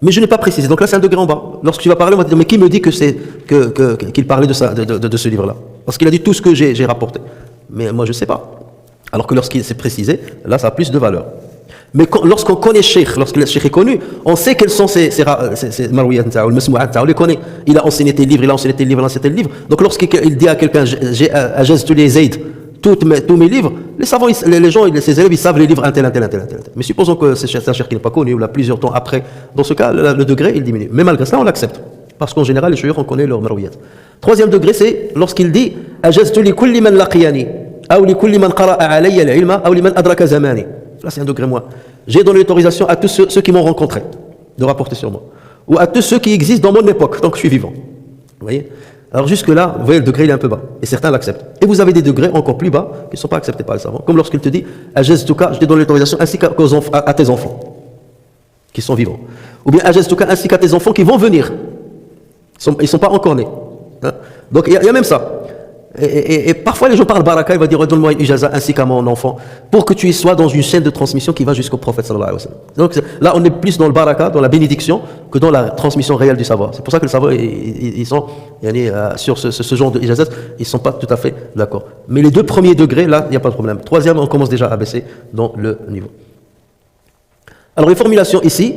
Mais je n'ai pas précisé. Donc là, c'est un degré en bas. Lorsque tu vas parler, on va te dire, mais qui me dit qu'il parlait de ce livre-là? Parce qu'il a dit tout ce que j'ai rapporté. Mais moi, je ne sais pas. Alors que lorsqu'il s'est précisé, là, ça a plus de valeur. Mais lorsqu'on connaît Cheikh, lorsque le Cheikh est connu, on sait quels sont ses marwiyat, le masmou'at, on les connaît. Il a enseigné tes livres, il a enseigné tes livres, il a enseigné tes livres. Donc lorsqu'il dit à quelqu'un, ajaztu li Zayd, tous mes livres, les savants, les gens, ses élèves, ils savent les livres un tel. Mais supposons que c'est un cheikh qui n'est pas connu, ou là plusieurs temps après, dans ce cas, le degré, il diminue. Mais malgré cela, on l'accepte. Parce qu'en général, les chouïrs, on connaît leur marwiyat. Troisième degré, c'est lorsqu'il dit ajaztu li kulli man laqiyani, ou li kulli man qara'a alayya al-ilma, ou li man adraka zamani. Là, c'est un degré moins. J'ai donné l'autorisation à tous ceux qui m'ont rencontré de rapporter sur moi. Ou à tous ceux qui existent dans mon époque, tant que je suis vivant. Vous voyez? Alors jusque-là, vous voyez, le degré il est un peu bas. Et certains l'acceptent. Et vous avez des degrés encore plus bas qui ne sont pas acceptés par les savants. Comme lorsqu'il te dit ajaztuka, je te donne l'autorisation ainsi à tes enfants qui sont vivants. Ou bien ajaztuka ainsi qu'à tes enfants qui vont venir. Ils ne sont pas encore nés. Hein? Donc il y a même ça. Et parfois les gens parlent baraka, il va dire donne-moi une ijaza ainsi qu'à mon enfant pour que tu sois dans une chaîne de transmission qui va jusqu'au prophète sallallahu alayhi wa sallam. Donc là on est plus dans le baraka, dans la bénédiction que dans la transmission réelle du savoir. C'est pour ça que le savoir ils sont sur ce genre de ijazat, ils ne sont pas tout à fait d'accord. Mais les deux premiers degrés là, il n'y a pas de problème. Troisième, on commence déjà à baisser dans le niveau. Alors les formulations ici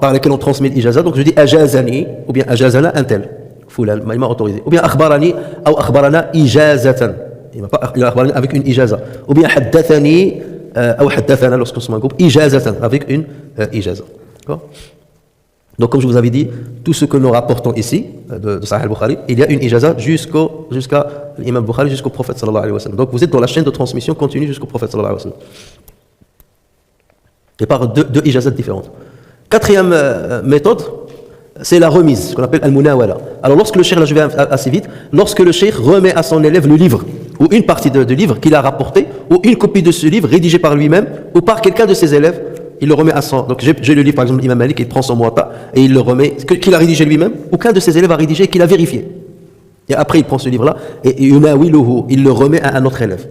par lesquelles on transmet l'ijazat, donc je dis ajazani ou bien ajazana un tel. Fulan, il m'a autorisé. Ou bien akhbarani ou akhbarana ijazatan. il a akhbarani avec une ijaza. Ou bien haddathani, ou haddathana lorsqu'on se met en groupe, ijazatan, avec une ijaza. D'accord? Donc, comme je vous avais dit, tout ce que nous rapportons ici, de Sahih al-Bukhari, il y a une ijaza jusqu'à l'imam Bukhari, jusqu'au prophète sallallahu alayhi wa sallam. Donc, vous êtes dans la chaîne de transmission continue jusqu'au prophète sallallahu alayhi wa sallam. Et par deux ijazas différentes. Quatrième méthode, c'est la remise, ce qu'on appelle al-munawala. Alors, lorsque le cheikh, là je vais assez vite, lorsque le cheikh remet à son élève le livre, ou une partie de livre qu'il a rapporté, ou une copie de ce livre rédigé par lui-même, ou par quelqu'un de ses élèves, il le remet à son... Donc j'ai le livre par exemple d'Imam Malik, il prend son muwatta et il le remet, qu'il a rédigé lui-même, ou qu'un de ses élèves a rédigé et qu'il a vérifié. Et après il prend ce livre-là et yunawiluhu, il le remet à un autre élève.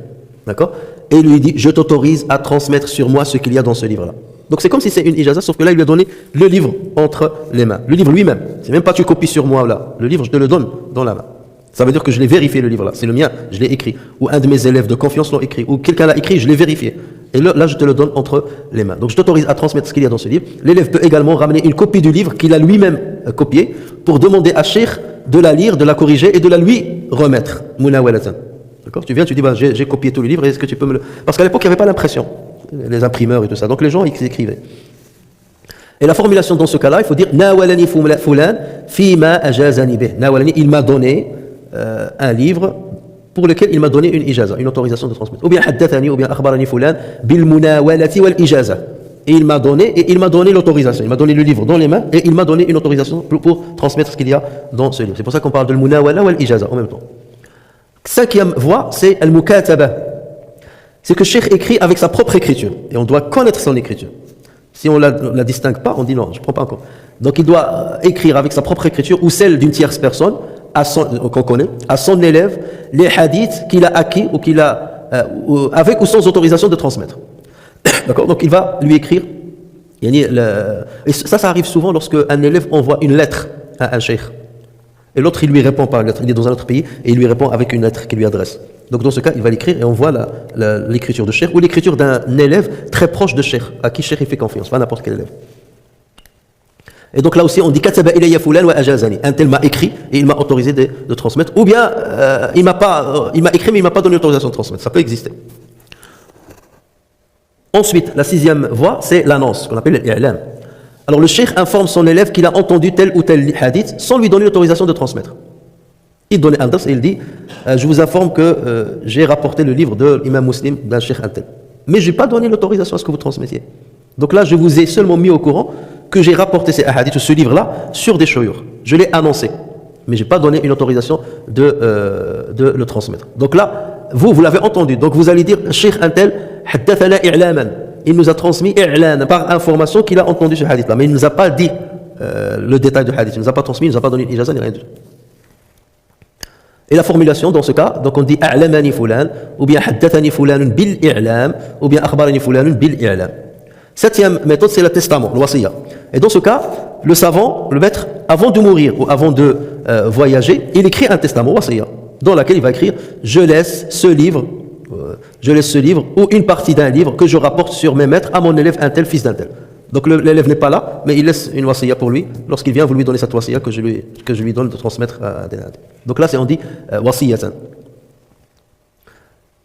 D'accord? Et il lui dit, je t'autorise à transmettre sur moi ce qu'il y a dans ce livre-là. Donc c'est comme si c'est une ijaza, sauf que là il lui a donné le livre entre les mains. Le livre lui-même. C'est même pas tu copies sur moi là. Le livre je te le donne dans la main. Ça veut dire que je l'ai vérifié le livre là. C'est le mien, je l'ai écrit. Ou un de mes élèves de confiance l'a écrit. Ou quelqu'un l'a écrit, je l'ai vérifié. Et là, je te le donne entre les mains. Donc je t'autorise à transmettre ce qu'il y a dans ce livre. L'élève peut également ramener une copie du livre qu'il a lui-même copié pour demander à cheikh de la lire, de la corriger et de la lui remettre. Munawalatan. D'accord? Tu viens, tu dis, bah, j'ai copié tout le livre, est-ce que tu peux me le... Parce qu'à l'époque, il n'y avait pas l'impression. Les imprimeurs et tout ça. Donc les gens, ils écrivaient. Et la formulation dans ce cas-là, il faut dire Nawalani fulan fima ajazani bih. Nawalani, il m'a donné un livre pour lequel il m'a donné une ijaza, une autorisation de transmettre. Ou bien haddathani, ou bien akhbarani fulan bil munawalati wal ijaza. Et il m'a donné l'autorisation. Il m'a donné le livre dans les mains et il m'a donné une autorisation pour transmettre ce qu'il y a dans ce livre. C'est pour ça qu'on parle de munawala wal ijaza en même temps. Cinquième voie, c'est al-mukataba. C'est que le cheikh écrit avec sa propre écriture. Et on doit connaître son écriture. Si on ne la distingue pas, on dit non, je ne prends pas encore. Donc il doit écrire avec sa propre écriture ou celle d'une tierce personne, qu'on connaît, à son élève, les hadiths qu'il a acquis ou qu'il a, avec ou sans autorisation de transmettre. D'accord? Donc il va lui écrire. Et ça arrive souvent lorsque un élève envoie une lettre à un cheikh. Et l'autre, il lui répond par lettre. Il est dans un autre pays et il lui répond avec une lettre qu'il lui adresse. Donc dans ce cas, il va l'écrire et on voit l'écriture de cheikh ou l'écriture d'un élève très proche de cheikh, à qui cheikh il fait confiance, pas n'importe quel élève. Et donc là aussi, on dit kataba ilayya fulan wa ajazani. Un tel m'a écrit et il m'a autorisé de transmettre. Ou bien il m'a écrit mais il m'a pas donné l'autorisation de transmettre. Ça peut exister. Ensuite, la sixième voie, c'est l'annonce, qu'on appelle l'i'lam. Alors le cheikh informe son élève qu'il a entendu tel ou tel hadith sans lui donner l'autorisation de transmettre. Il donne un dars et il dit je vous informe que j'ai rapporté le livre de l'imam Muslim d'un cheikh un tel. Mais je n'ai pas donné l'autorisation à ce que vous transmettiez. Donc là, je vous ai seulement mis au courant que j'ai rapporté ces hadiths, ce livre-là, sur des shuyukh. Je l'ai annoncé. Mais je n'ai pas donné une autorisation de le transmettre. Donc là, vous l'avez entendu. Donc vous allez dire cheikh un tel, haddathana i'laman. Il nous a transmis i'lan, par information qu'il a entendu ce hadith-là. Mais il ne nous a pas dit le détail du hadith. Il ne nous a pas transmis, il ne nous a pas donné une ijaza ni rien du tout. Et la formulation dans ce cas, donc on dit a'lamani fulan, ou bien haddathani fulan bil i'lam, ou bien akhbarani fulan bil i'lam. Septième méthode, c'est le testament, le wasiya. Et dans ce cas, le savant, le maître, avant de mourir ou avant de voyager, il écrit un testament, wasiya, dans lequel il va écrire je laisse ce livre ou une partie d'un livre que je rapporte sur mes maîtres à mon élève un tel, fils d'un tel. Donc l'élève n'est pas là, mais il laisse une wasiya pour lui. Lorsqu'il vient, vous lui donnez cette wasiya que je lui donne de transmettre à des. Donc là, on dit wasiyatan.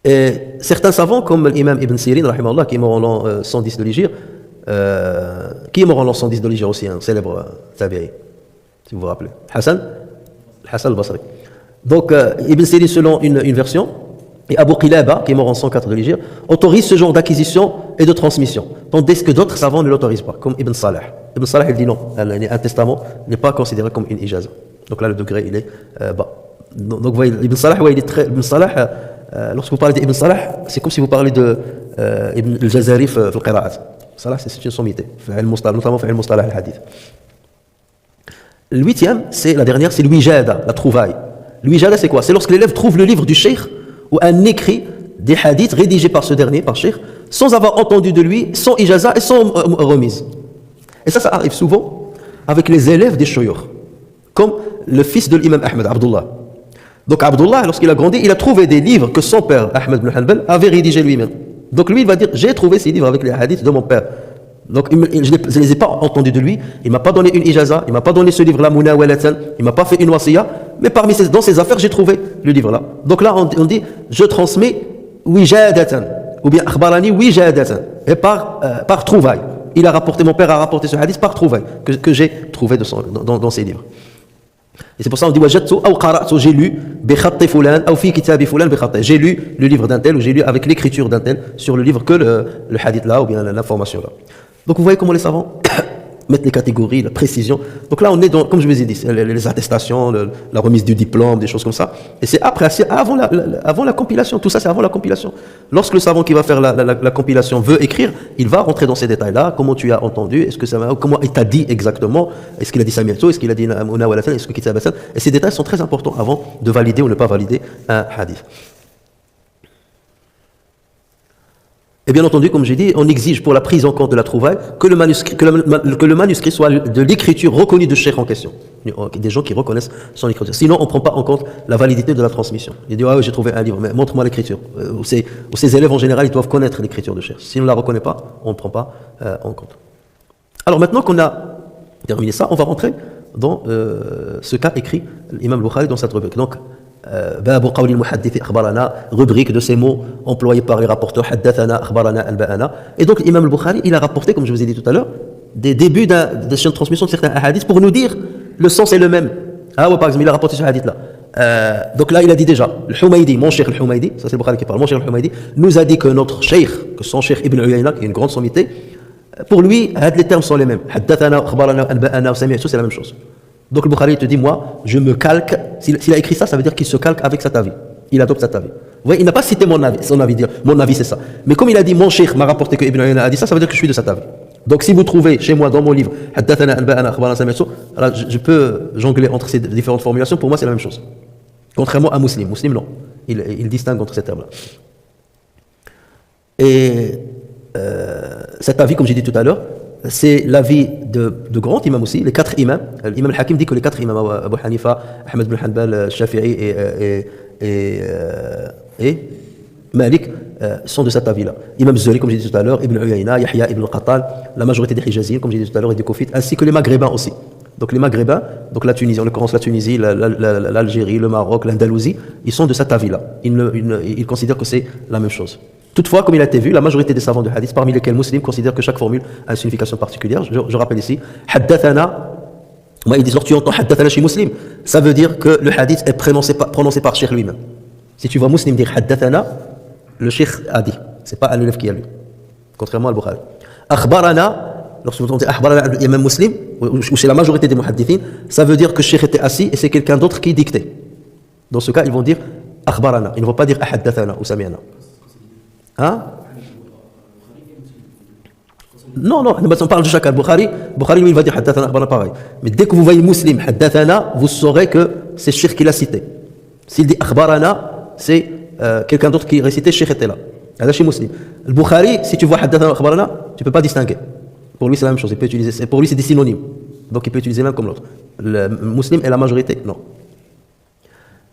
Et certains savants, comme l'imam Ibn Sirin, rahimahullah, qui est mort en l'an 110 de l'Hégire, qui est mort en l'an 110 de l'Hégire aussi, un célèbre tabi'i, si vous vous rappelez. Hassan al-Basri. Donc Ibn Sirin, selon une version, et Abu Qilaba, qui est mort en 104 de l'Hégire, autorise ce genre d'acquisition et de transmission, tandis que d'autres savants ne l'autorisent pas, comme Ibn Salah. Ibn Salah, il dit non, un testament n'est pas considéré comme une ijaza. Donc là, le degré, il est bas. Donc vous voyez, Ibn Salah, il est très... Ibn Salah, lorsque vous parlez d'Ibn Salah, c'est comme si vous parlez de Ibn al-Jazari في القراءات. Salah, c'est une sommité, notamment في المصطلح الحديث. Le huitième, c'est la dernière, c'est l'wijada, la trouvaille. L'wijada, c'est quoi? C'est lorsque l'élève trouve le livre du cheikh ou un écrit des hadiths rédigés par ce dernier, par cheikh, sans avoir entendu de lui, sans ijaza et sans remise. Et ça arrive souvent avec les élèves des shuyukh, comme le fils de l'imam Ahmed, Abdullah. Donc Abdullah, lorsqu'il a grandi, il a trouvé des livres que son père, Ahmed ibn Hanbal, avait rédigés lui-même. Donc lui, il va dire, j'ai trouvé ces livres avec les hadiths de mon père. Donc je ne les ai pas entendus de lui, il ne m'a pas donné une ijaza, il ne m'a pas donné ce livre-là, munawalatan, il ne m'a pas fait une wasiya, Mais dans ces affaires, j'ai trouvé le livre là. Donc là, on dit, je transmets wijadatan, ou bien akhbarani wijadatan, et par trouvaille. Mon père a rapporté ce hadith par trouvaille, que j'ai trouvé dans ses livres. Et c'est pour ça qu'on dit wajadtu ou qara'tu, j'ai lu bi khatti fulan ou fi kitabi fulan bi khatti. J'ai lu le livre d'un tel ou j'ai lu avec l'écriture d'un tel sur le livre que le hadith là ou bien l'information là. Donc vous voyez comment les savants mettre les catégories, la précision. Donc là, on est dans, comme je vous ai dit, les attestations, la remise du diplôme, des choses comme ça. Et c'est après, avant la compilation. Tout ça, c'est avant la compilation. Lorsque le savant qui va faire la compilation veut écrire, il va rentrer dans ces détails-là. Comment tu as entendu? Est-ce que comment il t'a dit exactement? Est-ce qu'il a dit Sami'tu? Est-ce qu'il a dit Namouna Walatan? Est-ce que Kitab Hasan? Et ces détails sont très importants avant de valider ou ne pas valider un hadith. Et bien entendu, comme j'ai dit, on exige pour la prise en compte de la trouvaille que le manuscrit soit de l'écriture reconnue de cheikh en question. Des gens qui reconnaissent son écriture. Sinon, on ne prend pas en compte la validité de la transmission. Il dit, ah oui, j'ai trouvé un livre, mais montre-moi l'écriture. Ou ces élèves en général, ils doivent connaître l'écriture de cheikh. Si on ne la reconnaît pas, on ne prend pas en compte. Alors maintenant qu'on a terminé ça, on va rentrer dans ce qu'a écrit l'imam Bukhari dans cette rubrique. Donc, باب قول المحدث أخبرنا, rubrique de ces mots employés par les rapporteurs حدثنا أخبرنا أنبأنا. Et donc l'imam al-Bukhari, il a rapporté, comme je vous ai dit tout à l'heure, des débuts de chaîne de transmission de certains hadiths pour nous dire le sens est le même. Ah ouais, par exemple, il a rapporté ce hadith là. Donc là, il a dit déjà, le Humaydi, mon cheikh al-Humaydi, ça c'est le Bukhari qui parle, mon cheikh al-Humaydi, nous a dit que notre cheikh, que son cheikh Ibn Uyayna, qui est une grande sommité, pour lui, les termes sont les mêmes. حدثنا أخبرنا أنبأنا وسمعت, c'est la même chose. Donc le Bukhari te dit, moi, je me calque. S'il a écrit ça, ça veut dire qu'il se calque avec cet avis. Il adopte cet avis. Vous voyez, il n'a pas cité mon avis, dire mon avis c'est ça. Mais comme il a dit, mon cheikh m'a rapporté que Ibn Uyayna a dit ça, ça veut dire que je suis de cet avis. Donc si vous trouvez chez moi dans mon livre, Haddathana Anba'ana Akhbarana Sami'tu, alors je peux jongler entre ces différentes formulations, pour moi c'est la même chose. Contrairement à Muslim. Muslim non. Il distingue entre ces termes-là. Et cet avis, comme j'ai dit tout à l'heure, c'est l'avis de grands imams aussi, les 4 imams. L'imam al-Hakim dit que les 4 imams, Abu Hanifa, Ahmed ibn Hanbal, Shafi'i et Malik, sont de cet avis-là. Imam Zuhri, comme j'ai dit tout à l'heure, Ibn Uyayna, Yahya ibn al-Qattal, la majorité des Hijaziyyin, comme j'ai dit tout à l'heure, et des Kofites, ainsi que les Maghrébins aussi. Donc les Maghrébins, donc la Tunisie, en l'occurrence la Tunisie, l'Algérie, le Maroc, l'Andalousie, ils sont de cet avis-là. Ils considèrent que c'est la même chose. Toutefois, comme il a été vu, la majorité des savants de hadith, parmi lesquels Muslim, considèrent que chaque formule a une signification particulière. Je rappelle ici, Haddathana, ils disent, lorsque tu entends Haddathana chez Muslim, ça veut dire que le hadith est prononcé par Cheikh lui-même. Si tu vois Muslim dire Haddathana, le Cheikh a dit. C'est pas un élève qui a lu. Contrairement à Al-Bukhari. Akhbarana, lorsque vous entendez Akhbarana, il y a même Muslim, ou chez la majorité des muhaddithin, ça veut dire que le Cheikh était assis et c'est quelqu'un d'autre qui dictait. Dans ce cas, ils vont dire Akhbarana. Ils ne vont pas dire Haddathana ou Sami'ana. Hein? Non, on parle de chacun. Bukhari, lui, il va dire Haddathana, Akhbarana, pareil. Mais dès que vous voyez Muslim, Haddathana, vous saurez que c'est Cheikh qui l'a cité. S'il dit Akhbarana, c'est quelqu'un d'autre qui récitait, Cheikh était là. C'est chez Muslim. Le Bukhari, si tu vois Haddathana, Akhbarana, tu ne peux pas distinguer. Pour lui, c'est la même chose. Il peut utiliser, pour lui, c'est des synonymes. Donc, il peut utiliser l'un comme l'autre. Le Muslim et la majorité, non.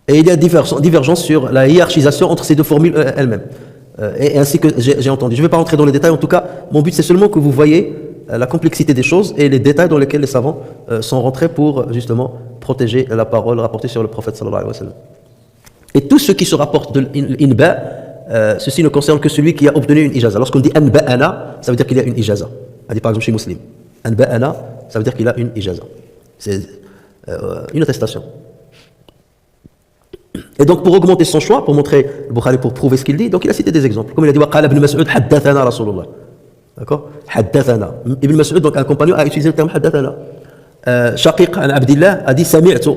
Et il y a divergence sur la hiérarchisation entre ces deux formules elles-mêmes. Et ainsi que j'ai entendu. Je ne vais pas rentrer dans les détails, en tout cas, mon but c'est seulement que vous voyez la complexité des choses et les détails dans lesquels les savants sont rentrés pour justement protéger la parole rapportée sur le prophète sallallahu alayhi wa sallam. Et tout ce qui se rapporte de l'inba, ceci ne concerne que celui qui a obtenu une ijaza. Lorsqu'on dit anba'ana, ça veut dire qu'il a une ijaza. On dit par exemple chez Muslim. Anba'ana, ça veut dire qu'il a une ijaza. C'est une attestation. Et donc pour augmenter son choix, pour montrer le Bukhari, pour prouver ce qu'il dit, donc il a cité des exemples. Comme il a dit, Waqala ibn Mas'ud haddathana Rasulullah. D'accord? Haddathana. Ibn Mas'ud, donc un compagnon, a utilisé le terme haddathana. Shaqiq an Abdillah a dit Sami'tu.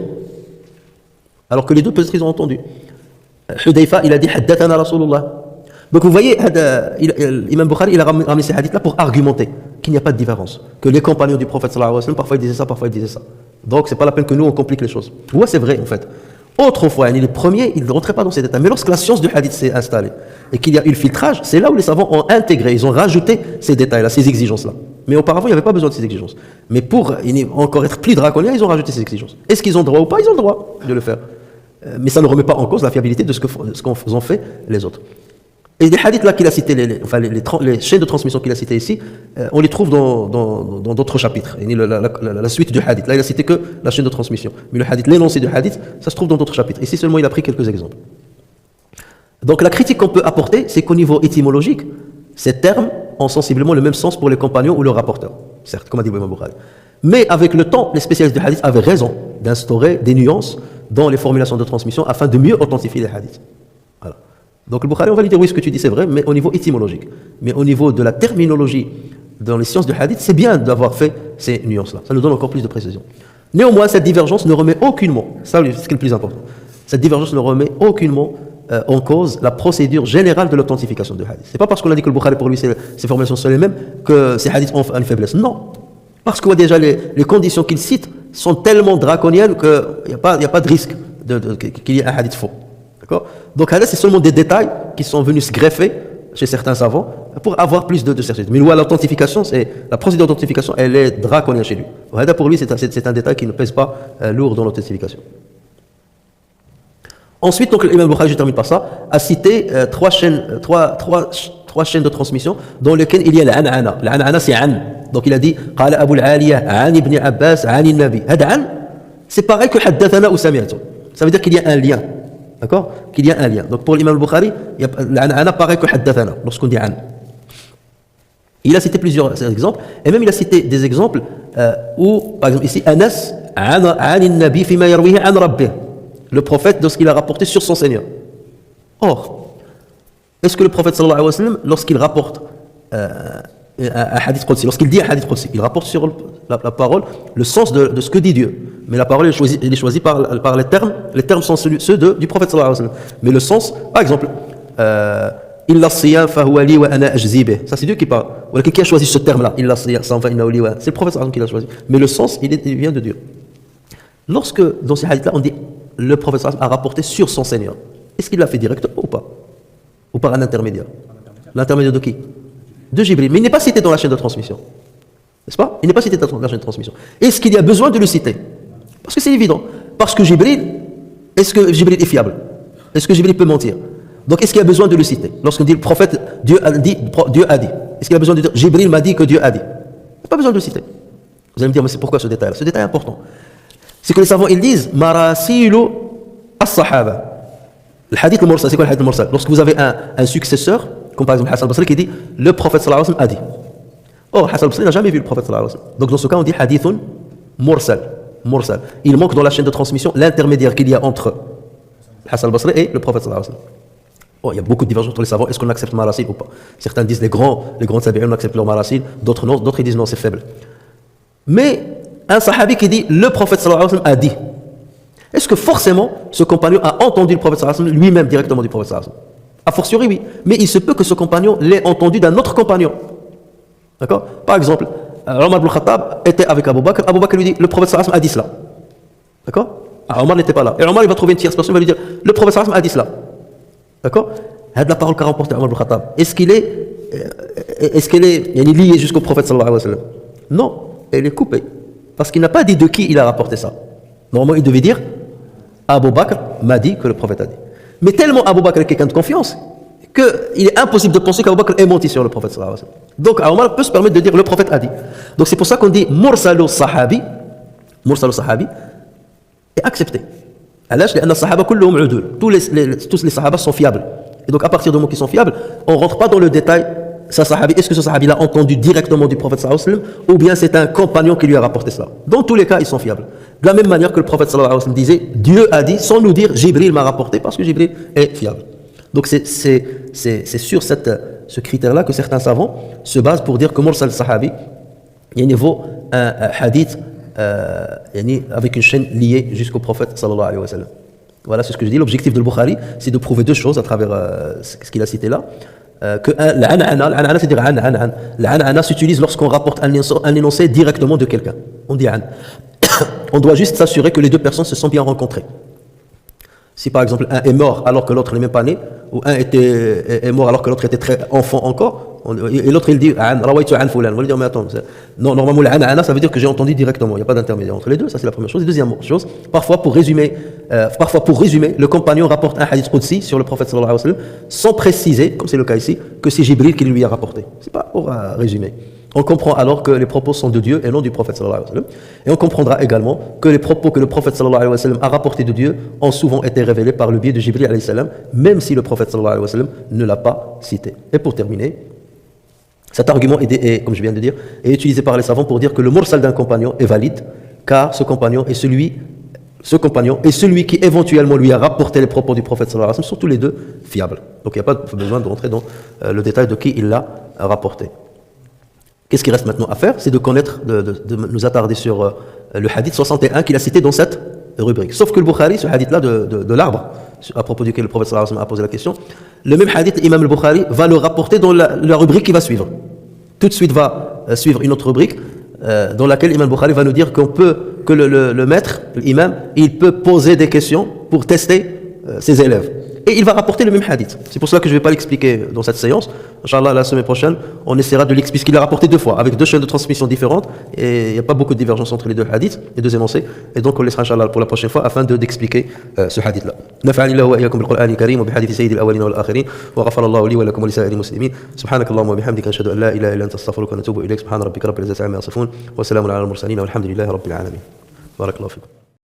Alors que les deux peut-être ils ont entendu. Hudayfa, il a dit haddathana Rasulullah. Donc vous voyez, l'imam Bukhari, il a ramené ces hadiths-là pour argumenter qu'il n'y a pas de différence. Que les compagnons du prophète sallallahu alayhi wa sallam, parfois ils disaient ça, parfois ils disaient ça. Donc c'est pas la peine que nous on complique les choses. Ouais, c'est vrai en fait. Autrefois, les premiers, ils ne rentraient pas dans ces détails. Mais lorsque la science du hadith s'est installée et qu'il y a eu le filtrage, c'est là où les savants ont intégré, ils ont rajouté ces détails-là, ces exigences-là. Mais auparavant, il n'y avait pas besoin de ces exigences. Mais pour encore être plus draconiens, ils ont rajouté ces exigences. Est-ce qu'ils ont droit ou pas? Ils ont le droit de le faire. Mais ça ne remet pas en cause la fiabilité de ce qu'ont fait les autres. Et les hadiths là qu'il a cités, les chaînes de transmission qu'il a citées ici, on les trouve dans d'autres chapitres. Et la suite du hadith. Là, il a cité que la chaîne de transmission. Mais le hadith, l'énoncé du hadith, ça se trouve dans d'autres chapitres. Ici seulement, il a pris quelques exemples. Donc la critique qu'on peut apporter, c'est qu'au niveau étymologique, ces termes ont sensiblement le même sens pour les compagnons ou le rapporteur. Certes, comme a dit Imam Bukhari. Mais avec le temps, les spécialistes du hadith avaient raison d'instaurer des nuances dans les formulations de transmission afin de mieux authentifier les hadiths. Voilà. Donc le Bukhari, on va lui dire oui, ce que tu dis c'est vrai, mais au niveau étymologique. Mais au niveau de la terminologie dans les sciences du hadith, c'est bien d'avoir fait ces nuances-là. Ça nous donne encore plus de précision. Néanmoins, cette divergence ne remet aucunement, ça c'est ce qui est le plus important, cette divergence ne remet aucunement en cause la procédure générale de l'authentification du hadith. C'est pas parce qu'on a dit que le Bukhari pour lui ses formulations sont les mêmes que ces hadiths ont une faiblesse. Non. Parce que déjà les conditions qu'il cite sont tellement draconiennes qu'il n'y a pas de risque qu'il y ait un hadith faux. D'accord ? Donc là, c'est seulement des détails qui sont venus se greffer chez certains savants pour avoir plus de certitude. Mais l'authentification, la procédure d'authentification, elle est draconienne chez lui. Pour lui, c'est un détail qui ne pèse pas lourd dans l'authentification. Ensuite, donc, l'imam Bukhari, je termine par ça, a cité trois chaînes de transmission dans lesquelles il y a l'an'ana. L'an'ana, c'est an. Donc il a dit Qala Abu al-Aliyah, an ibn Abbas, an al-Nabi. Had'an, c'est pareil que haddathana ou sami'tu. Ça veut dire qu'il y a un lien. D'accord ? Qu'il y a un lien. Donc pour l'imam Bukhari, l'an'ana pareil que haddathana, lorsqu'on dit an. Il a cité plusieurs exemples, et même il a cité des exemples où, par exemple ici, Anas, an al-Nabi fima yarwihi an rabbih. Le prophète, lorsqu'il a rapporté sur son Seigneur. Or, est-ce que le prophète sallallahu alayhi wa sallam, lorsqu'il rapporte un hadith qudsi, lorsqu'il dit un hadith qudsi, il rapporte sur la parole le sens de ce que dit Dieu. Mais la parole elle est choisie par les termes sont ceux du prophète sallallahu alayhi wa sallam. Mais le sens, par exemple, illa siyam fa huwa li wa ana ajzi bih. Ça c'est Dieu qui parle. Ou qui a choisi ce terme-là, illa siyam fa innahu li wa. C'est le prophète sallallahu alayhi wa sallam qui l'a choisi. Mais le sens, il vient de Dieu. Lorsque dans ces hadiths-là, on dit le prophète sallallahu alayhi wa sallam a rapporté sur son Seigneur, est-ce qu'il l'a fait directement ou pas? Ou par un intermédiaire? L'intermédiaire de qui? De Jibril. Mais il n'est pas cité dans la chaîne de transmission. N'est-ce pas? Il n'est pas cité dans la chaîne de transmission. Est-ce qu'il y a besoin de le citer? Parce que c'est évident. Parce que Jibril, est-ce que Jibril est fiable? Est-ce que Jibril peut mentir? Donc est-ce qu'il y a besoin de le citer? Lorsqu'on dit le prophète, Dieu a dit. Est-ce qu'il y a besoin de dire Jibril m'a dit que Dieu a dit? Il n'y a pas besoin de le citer. Vous allez me dire, mais c'est pourquoi ce détail-là? Ce détail est important. C'est que les savants, ils disent Marasilu as-sahaba. Le hadith al-mursal, c'est quoi le hadith al-mursal? Lorsque vous avez un successeur, comme par exemple Hassan al-Basri qui dit le prophète sallallahu alayhi wa sallam a dit. Or, Hassan al-Basri n'a jamais vu le prophète sallallahu alayhi wa sallam. Donc dans ce cas, on dit hadithun mursal. Mursal. Il manque dans la chaîne de transmission l'intermédiaire qu'il y a entre Hassan al-Basri et le prophète sallallahu alayhi wa sallam. Oh, il y a beaucoup de divergences entre les savants. Est-ce qu'on accepte marasil ou pas? Certains disent les grands tabi'un acceptent leur marasil, d'autres non, d'autres ils disent non, c'est faible. Mais un sahabi qui dit le prophète sallallahu alayhi wa sallam a dit. Est-ce que forcément ce compagnon a entendu le prophète sallallahu alayhi wa sallam lui-même directement du prophète sallallahu alayhi wa sallam? A fortiori oui, mais il se peut que ce compagnon l'ait entendu d'un autre compagnon. D'accord? Par exemple, Omar ibn Khattab était avec Abu Bakr. Abu Bakr lui dit le prophète sallallahu alayhi wa sallam a dit cela. D'accord? Alors Omar n'était pas là. Et Omar il va trouver une tierce personne, il va lui dire le prophète sallallahu alayhi wa sallam a dit cela. D'accord? C'est la parole qu'a remporté Omar ibn Khattab. Est-ce qu'elle est liée jusqu'au prophète sallallahu alayhi wa sallam? Non, elle est coupée. Parce qu'il n'a pas dit de qui il a rapporté ça. Normalement, il devait dire Abu Bakr m'a dit que le prophète a dit. Mais tellement Abu Bakr est quelqu'un de confiance qu'il est impossible de penser qu'Abu Bakr ait menti sur le prophète sallallahu alayhi wa sallam. Donc Omar peut se permettre de dire le prophète a dit. Donc c'est pour ça qu'on dit Mursalu sahabi est accepté. Tous les sahabas sont fiables. Et donc à partir du moment qu'ils sont fiables, on ne rentre pas dans le détail. Est-ce que ce sahabi l'a entendu directement du prophète sallallahu alayhi wa sallam ou bien c'est un compagnon qui lui a rapporté cela? Dans tous les cas, ils sont fiables. De la même manière que le prophète sallallahu alayhi wa sallam disait Dieu a dit sans nous dire Jibril m'a rapporté parce que Jibril est fiable. Donc c'est sur ce critère-là que certains savants se basent pour dire que Mursal sahabi vaut un hadith avec une chaîne liée jusqu'au prophète sallallahu alayhi wa sallam. Voilà, c'est ce que je dis. L'objectif de Bukhari, c'est de prouver deux choses à travers ce qu'il a cité là. Que l'an'ana, c'est-à-dire l'an'ana s'utilise lorsqu'on rapporte un énoncé directement de quelqu'un. On dit an. On doit juste s'assurer que les deux personnes se sont bien rencontrées. Si par exemple un est mort alors que l'autre n'est même pas né, ou un est mort alors que l'autre était très enfant encore, Et l'autre il dit rawaitu an fulan. On va lui dire mais attends, non, normalement l'ana ça veut dire que j'ai entendu directement, il n'y a pas d'intermédiaire entre les deux, ça c'est la première chose. Et deuxième chose, parfois pour résumer, le compagnon rapporte un hadith qudsi sur le prophète sallallahu alayhi wa sallam sans préciser, comme c'est le cas ici, que c'est Jibril qui lui a rapporté. C'est pas pour résumer. On comprend alors que les propos sont de Dieu et non du prophète sallallahu alayhi wa sallam. Et on comprendra également que les propos que le prophète sallallahu alayhi wa sallam a rapportés de Dieu ont souvent été révélés par le biais de Jibril alayhi salam, même si le prophète sallallahu alayhi wa sallam ne l'a pas cité. Et pour terminer, cet argument est, comme je viens de dire, est utilisé par les savants pour dire que le mursal d'un compagnon est valide, car ce compagnon est celui qui éventuellement lui a rapporté les propos du prophète sallallahu alayhi wa sallam, sont tous les deux fiables. Donc il n'y a pas besoin de rentrer dans le détail de qui il l'a rapporté. Qu'est-ce qui reste maintenant à faire? C'est de connaître, de nous attarder sur le hadith 61 qu'il a cité dans cette rubrique. Sauf que le Bukhari, ce hadith-là de l'arbre, à propos duquel le prophète sallallahu alayhi wa sallam a posé la question, le même hadith, l'imam al-Bukhari va le rapporter dans la rubrique qui va suivre. Tout de suite va suivre une autre rubrique dans laquelle l'imam al-Bukhari va nous dire que le maître, l'imam, il peut poser des questions pour tester ses élèves. Et il va rapporter le même hadith. C'est pour cela que je ne vais pas l'expliquer dans cette séance. Inch'Allah, la semaine prochaine, on essaiera de l'expliquer, puisqu'il l'a rapporté deux fois, avec deux chaînes de transmission différentes, et il n'y a pas beaucoup de divergence entre les deux hadiths, les deux énoncés, et donc on laissera Inch'Allah pour la prochaine fois, afin d'expliquer ce hadith-là. نفعني الله وإياكم بالقرآن الكريم وبحديث سيد الأولين والآخرين وغفر الله لي ولكم ولسائر المسلمين سبحانك اللهم وبحمدك أشهد أن لا إله إلا أنت أستغفرك ونتوب إليك سبحان ربك رب العزة عما يصفون وسلام على المرسلين والحمد لله رب العالمين بارك الله فيكم